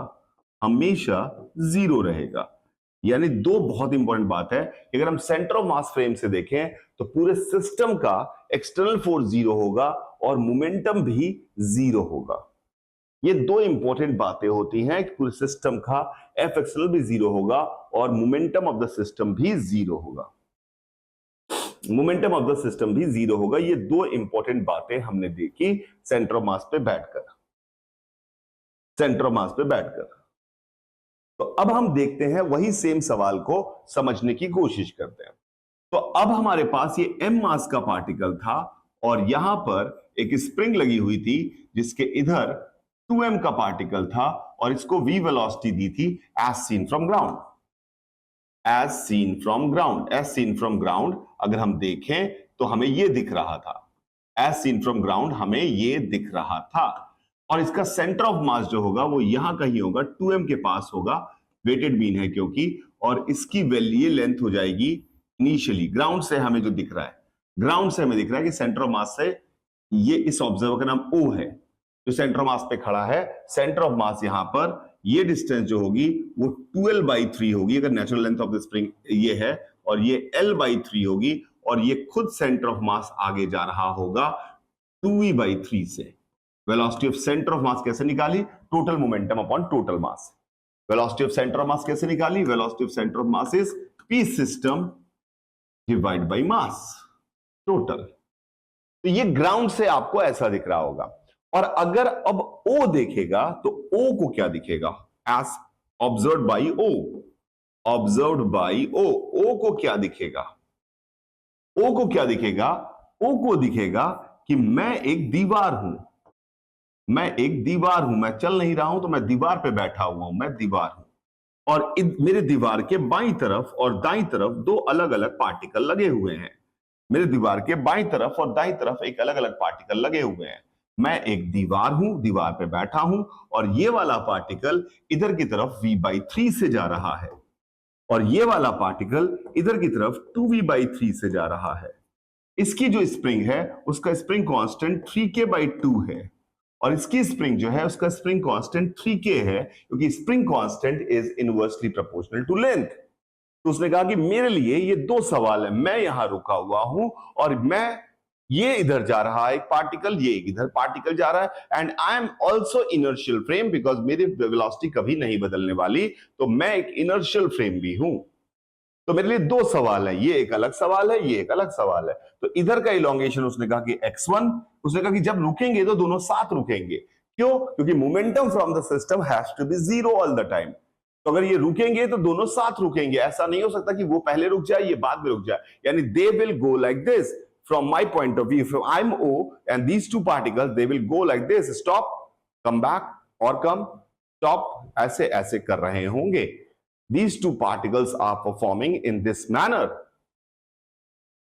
हमेशा 0 रहेगा। यानी दो बहुत इंपॉर्टेंट बात है कि अगर हम सेंटर ऑफ मास फ्रेम से देखें तो पूरे सिस्टम का एक्सटर्नल फोर्स 0 होगा और मोमेंटम भी 0 होगा। ये दो इंपॉर्टेंट बातें होती हैं कि पूरे सिस्टम का F एक्सटर्नल भी 0 होगा और मोमेंटम ऑफ द सिस्टम भी 0 होगा, मोमेंटम ऑफ द सिस्टम भी 0 होगा। ये दो इंपॉर्टेंट बातें हमने देखी सेंटर ऑफ मास पे बैठकर, सेंटर ऑफ मास पे बैठकर। तो अब हम देखते हैं वही सेम सवाल को समझने की कोशिश करते हैं। तो अब हमारे पास ये m मास का पार्टिकल था और यहां पर एक स्प्रिंग लगी हुई थी जिसके इधर 2m का पार्टिकल था और इसको v वेलोसिटी दी थी as seen from ground, as seen from ground, as seen from ground. अगर हम देखें तो हमें ये दिख रहा था, एज सीन फ्रॉम ग्राउंड हमें ये दिख रहा था और इसका सेंटर ऑफ मास जो होगा वो यहां कहीं होगा, 2m के पास होगा, वेटेड बीन है क्योंकि, और इसकी वैल्यू लेंथ हो जाएगी इनिशियली ग्राउंड से हमें जो दिख रहा है, ग्राउंड से हमें दिख रहा है कि सेंटर ऑफ मास से ये इस ऑब्जर्वर का नाम O है जो सेंटर ऑफ मास पे खड़ा है, सेंटर ऑफ मास यहां पर ये डिस्टेंस जो होगी वो 2L/3 होगी अगर natural length of the spring ये है, और ये L/3 होगी और ये खुद सेंटर ऑफ मास आगे जा रहा होगा 2V/3 से। वेलोसिटी ऑफ सेंटर ऑफ मास कैसे निकाली, total momentum upon total mass. Velocity of centre of मास कैसे निकाली, velocity of centre of mass is P system divide by mass total. तो ये ग्राउंड से आपको ऐसा दिख रहा होगा। और अगर अब O देखेगा तो O को क्या दिखेगा, as observed by O, observed by O, O को क्या दिखेगा, O को क्या दिखेगा, O को दिखेगा कि मैं एक दीवार हूं, मैं एक दीवार हूं, मैं चल नहीं रहा हूं तो मैं दीवार पे बैठा हुआ हूं, मैं दीवार हूं और मेरे दीवार के बाईं तरफ और दाईं तरफ दो अलग अलग पार्टिकल लगे हुए हैं, मेरे दीवार के बाईं तरफ और दाईं तरफ एक अलग अलग पार्टिकल लगे हुए हैं। मैं एक दीवार हूं, दीवार पे बैठा हूं और ये वाला पार्टिकल इधर की तरफ V/3 से जा रहा है और ये वाला पार्टिकल इधर की तरफ 2V/3 से जा रहा है। इसकी जो स्प्रिंग है उसका स्प्रिंग कांस्टेंट 3K/2 है और इसकी स्प्रिंग जो है उसका स्प्रिंग कांस्टेंट 3K है क्योंकि spring constant is inversely proportional to length. तो उसने कहा कि मेरे लिए ये दो सवाल है, मैं यहां रुका हुआ हूं और मैं ये इधर जा रहा है एक पार्टिकल, ये इधर पार्टिकल जा रहा है and I am also inertial frame because मेरी वेलोसिटी कभी नहीं बदलने वाली, तो मैं एक इनर्शियल फ्रेम भी हूं। तो मेरे लिए दो सवाल है, ये एक अलग सवाल है, ये एक अलग सवाल है। तो इधर का इलोंगेशन उसने कहा कि x1, उसने कहा कि जब रुकेंगे तो दोनों साथ रुकेंगे, क्यों, क्योंकि momentum from the system has to be 0 all the time. तो अगर ये रुकेंगे तो दोनों साथ रुकेंगे, ऐसा नहीं हो सकता कि वो पहले रुक जाए ये बाद में रुक जाए, यानी they will go like this from my point of view, if I'm O and these two particles they will go like this, stop, come back or come, stop, ऐसे ऐसे कर रहे होंगे। These two particles are performing in this manner।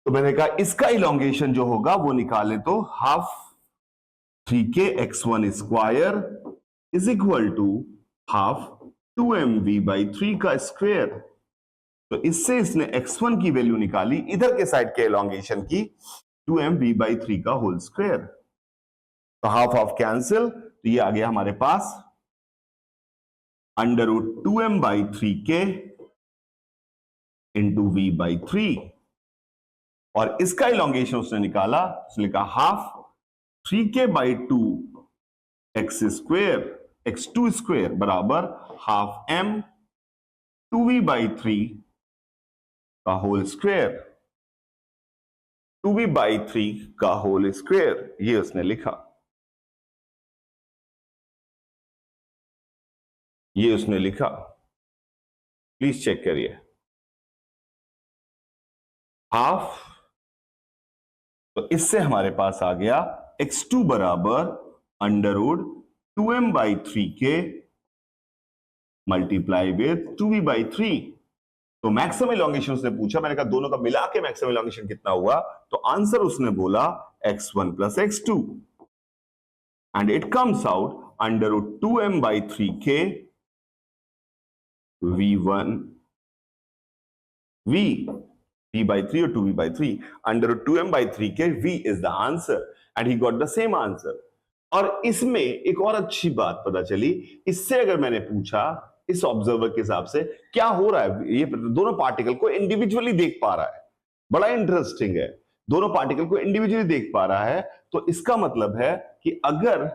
तो मैंने कहा इसका elongation जो होगा वो निकाले तो half 3K x1 square is equal to half 2mv/3 का स्क्वायर। तो इससे इसने x1 की वैल्यू निकाली इधर के साइड के एलोंगेशन की 2mv/3 का होल स्क्वायर। तो हाफ हाफ कैंसिल, तो ये आ गया हमारे पास √2m/3k इंटू v/3 और इसका इलोंगेशन उसने निकाला, उसने लिखा हाफ 3k/2 x2 स्क्वायर बराबर हाफ m 2v/3 का होल स्क्वायर, 2v/3 का होल स्क्वायर, ये उसने लिखा, ये उसने लिखा। प्लीज चेक करिए, हाफ, तो इससे हमारे पास आ गया x2 बराबर √2m/3k मल्टीप्लाई विथ 2v/3। तो मैक्सिमम इलोंगेशन उसने पूछा, मैंने कहा दोनों का मिला के मैक्सिमम इलोंगेशन कितना हुआ, तो आंसर उसने बोला x1 plus x2 and it comes out √2m/3k v1 v/3 और 2v/3 √2m/3k v is the answer and he got the same answer। और इसमें एक और अच्छी बात पता चली, इससे अगर मैंने पूछा इस ऑब्जर्वर के हिसाब से क्या हो रहा है, ये दोनों पार्टिकल को इंडिविजुअली देख पा रहा है, बड़ा इंटरेस्टिंग है, दोनों पार्टिकल को इंडिविजुअली देख पा रहा है। तो इसका मतलब है कि अगर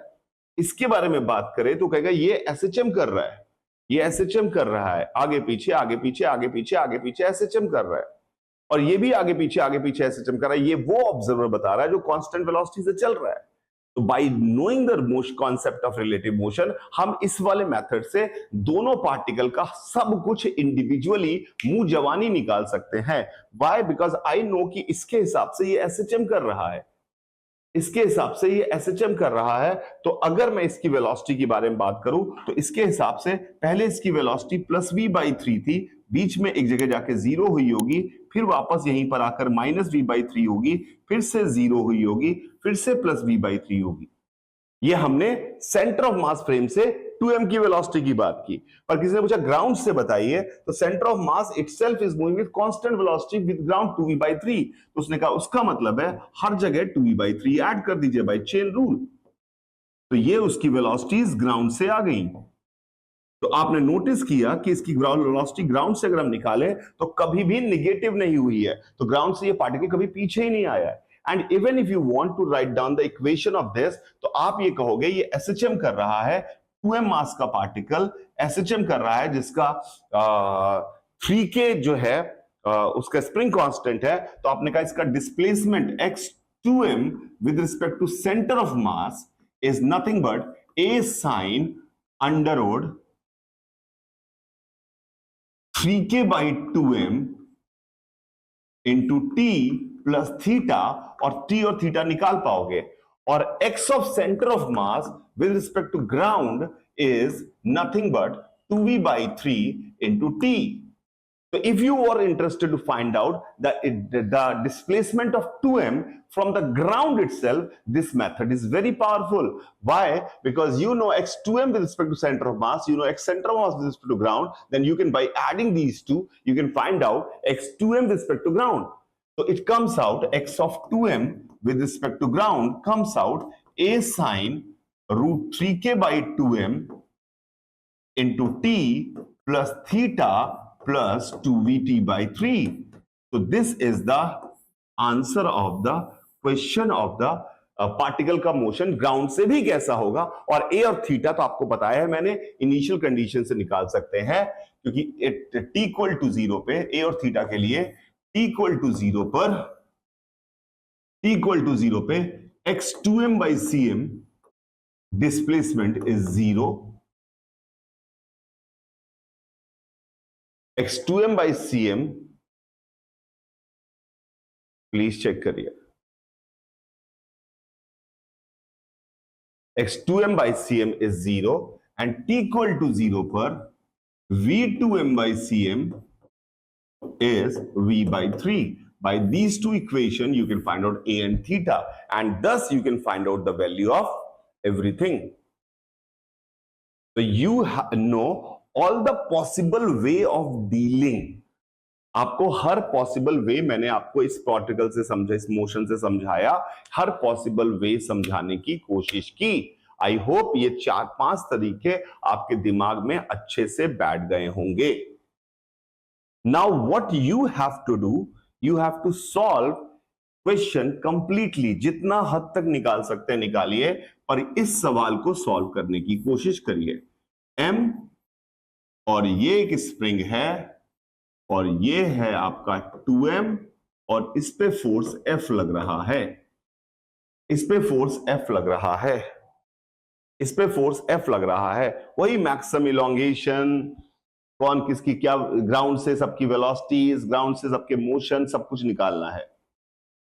इसके बारे में बात करें तो कहेगा ये SHM कर रहा है, ये SHM कर रहा है, आगे पीछे आगे पीछे आगे पीछे आगे पीछे SHM कर रहा है, और ये भी आगे पीछे SHM कर रहा है। ये वो ऑब्जर्वर बता रहा है जो कांस्टेंट वेलोसिटी से चल रहा है। तो bye knowing the motion concept of relative motion, हम इस वाले मेथड से दोनों पार्टिकल का सब कुछ इंडिविजुअली मुंह जवानी निकाल सकते हैं। व्हाई? बिकॉज आई नो कि इसके हिसाब से ये SHM कर रहा है, इसके हिसाब से ये SHM कर रहा है। तो अगर मैं इसकी वेलोसिटी के बारे में बात करूं तो इसके हिसाब से पहले इसकी वेलोसिटी प्लस v/3 थी, बीच में एक जगह जाके 0 हुई होगी, फिर वापस यहीं पर आकर माइनस v/3 होगी, फिर से 0 हुई होगी, फिर से प्लस v/3 होगी। ये हमने सेंटर ऑफ मास फ्रेम से 2m की वेलोसिटी की बात की। पर किसी ने पूछा ग्राउंड से बताइए, तो centre of mass itself is moving with constant velocity with ground 2v/3। तो उसने कहा उसका मतलब है हर जगह 2v/3 ऐड कर दीजिए बाय चेन रूल। तो ये उसकी वेलोसिटीज ग्राउंड से आ गई। तो आपने नोटिस किया कि इसकी वेलोसिटी ग्राउंड से अगर हम निकालें तो कभी भी निगेटिव नहीं हुई है, तो ग्राउंड से ये पार्टिकल कभी पीछे ही नहीं आया है। And even if you want to write down the equation of this, तो आप ये कहोगे ये SHM कर रहा है, 2m मास का पार्टिकल SHM कर रहा है जिसका 3k जो है उसका स्प्रिंग कांस्टेंट है। तो आपने कहा इसका displacement x2m with respect to centre of mass is nothing but a sin √ 3k/2m इंटू t प्लस थीटा, और t और थीटा निकाल पाओगे, और x of centre of mass with respect to ground is nothing but 2v/3 into t। So if you are interested to find out the displacement of 2m from the ground itself, this method is very powerful. Why? Because you know x2m with respect to center of mass, you know x center of mass with respect to ground, then you can, by adding these two, you can find out x2m with respect to ground. So it comes out x of 2m with respect to ground comes out a sin √3k/2m into t plus theta plus 2vt/3. So this is the answer of the question of the particle का motion ground से भी कैसा होगा। और ए और theta तो आपको पता है मैंने इनिशियल कंडीशन से निकाल सकते हैं, क्योंकि t इक्वल टू 0 पे ए और थीटा के लिए t इक्वल टू 0 पे x2m/cm displacement is 0, x2m/cm, please check करिए, x2m/cm is 0 and t equal to 0 पर v2m/cm is v/3. By these two equations you can find out a and theta, and thus you can find out the value of everything. So you know all the possible way of dealing. आपको हर possible way, मैंने आपको इस particle से समझा, इस motion से समझाया, हर possible way समझाने की कोशिश की। आई होप ये 4-5 तरीके आपके दिमाग में अच्छे से बैठ गए होंगे। Now what you have to do, you have to solve question completely. जितना हद तक निकाल सकते हैं निकालिए, पर इस सवाल को सॉल्व करने की कोशिश करिए। M और ये एक स्प्रिंग है और ये है आपका 2M और इस पे फोर्स F लग रहा है, इस पे फोर्स F लग रहा है, इस पे फोर्स F लग रहा है। वही मैक्सिमम इलोंगेशन, कौन किसकी क्या, ग्राउंड से सबकी वेलोसिटीज, ग्राउंड से सबके मोशन, सब कुछ निकालना है।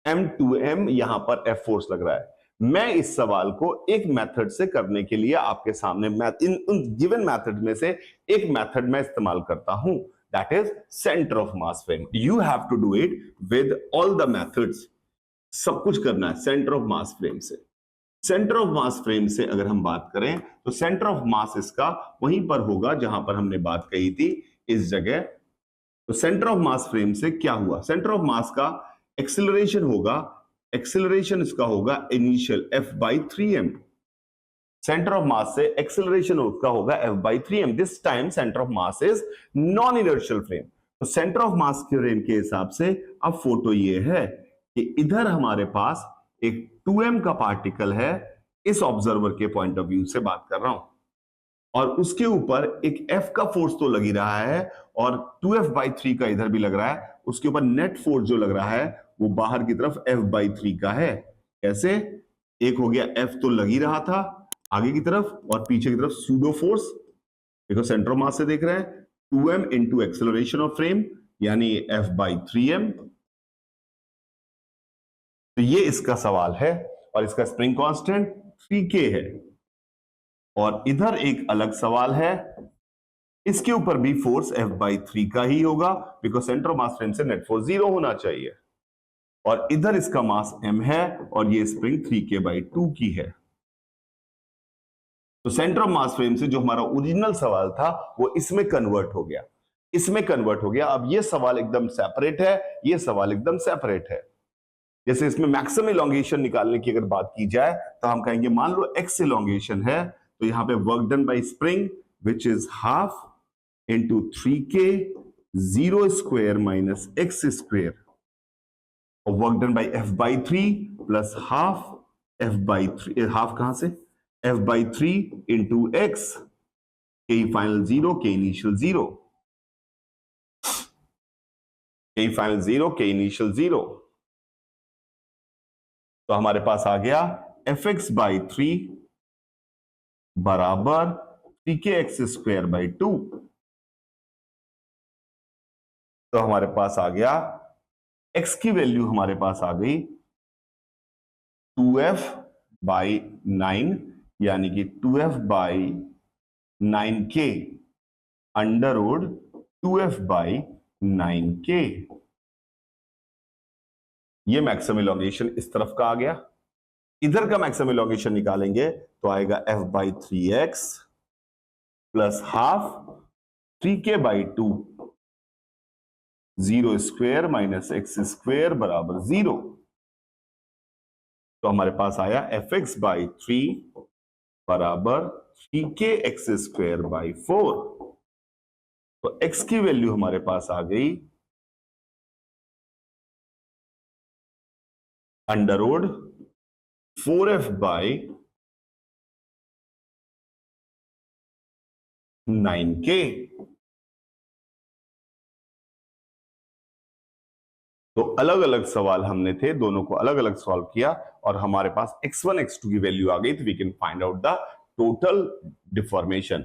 M2M यहां पर F फोर्स लग रहा है। मैं इस सवाल को एक मेथड से करने के लिए आपके सामने इन गिवन मेथड में से एक मेथड मैं इस्तेमाल करता हूं, that is centre of mass frame. You have to do it with all the methods. सब कुछ करना है सेंटर ऑफ मास फ्रेम से। सेंटर ऑफ मास फ्रेम से अगर हम बात करें तो सेंटर ऑफ मास इसका वहीं पर होगा जहां पर हमने बात कही थी, इस जगह। तो सेंटर ऑफ मास फ्रेम से क्या हुआ, सेंटर ऑफ मास का एक्सीलरेशन होगा, एक्सीलरेशन इसका होगा इनिशियल F/3m। सेंटर ऑफ मास से एक्सीलरेशन उसका होगा F/3m। This time centre of mass is non inertial frame. तो सेंटर ऑफ मास के फ्रेम के हिसाब से अब फोटो ये है कि इधर हमारे पास एक 2m का पार्टिकल है, इस ऑब्जर्वर के पॉइंट ऑफ व्यू से बात कर रहा हूं, और उसके ऊपर एक F का फोर्स तो लग ही रहा है और 2F/3 का इधर भी लग रहा है। उसके ऊपर नेट फोर्स जो लग रहा है वो बाहर की तरफ F/3 का है। कैसे? एक हो गया F तो लग ही रहा था आगे की तरफ और पीछे की तरफ सूडो फोर्स। देखो सेंटर ऑफ मास से देख रहे हैं 2m into acceleration of frame यानी F/3m। तो ये इसका सवाल है और इसका स्प्रिंग कांस्टेंट 3K है। और इधर एक अलग सवाल है, इसके ऊपर भी फोर्स F/3 का ही होगा because centre of mass frame से नेट फोर्स 0 होना चाहिए। और इधर इसका मास m है और ये स्प्रिंग 3K/2 की है। तो सेंटर ऑफ मास फ्रेम से जो हमारा ओरिजिनल सवाल था वो इसमें कन्वर्ट हो गया, इसमें कन्वर्ट हो गया। अब ये सवाल एकदम सेपरेट है, ये सवाल एकदम सेपरेट है। जैसे इसमें मैक्सिमम इलोंगेशन निकालने की अगर बात की जाए तो हम कहेंगे मान लो x इलोंगेशन है, तो यहां पे work done by spring which is half into 3K 0 square minus x square, और work done by F/3 plus half F/3, half कहां से F/3 into x, K final 0 K initial 0, K final 0 K initial 0। तो हमारे पास आ गया Fx/3 बराबर 3kx square by 2। तो हमारे पास आ गया x की वैल्यू हमारे पास आ गई 2f/9 यानी कि 2f/9k अंडर रूट 2f/9k। ये मैक्सिमम इलोंगेशन इस तरफ का आ गया। इधर का मैक्सिमम इलोंगेशन निकालेंगे तो आएगा F/3x plus half 3K/2 0 square minus x square बराबर 0। तो हमारे पास आया Fx/3 बराबर 3kx स्क्वायर बाई 4। तो x की वैल्यू हमारे पास आ गई अंडर रूट 4f/9k। तो अलग अलग सवाल हमने थे, दोनों को अलग अलग सॉल्व किया और हमारे पास x1 x2 की वैल्यू आ गई, तो we can find out the total deformation.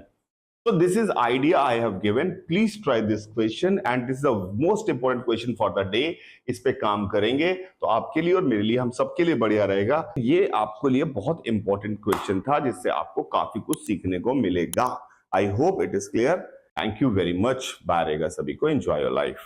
So this is idea I have given. Please try this question and this is the most important question for the day. इस पे काम करेंगे तो आपके लिए और मेरे लिए, हम सबके लिए बढ़िया रहेगा। ये आपके लिए बहुत इंपॉर्टेंट क्वेश्चन था जिससे आपको काफी कुछ सीखने को मिलेगा। I hope it is clear. Thank you very much. Bye रहेगा सभी को। Enjoy your life.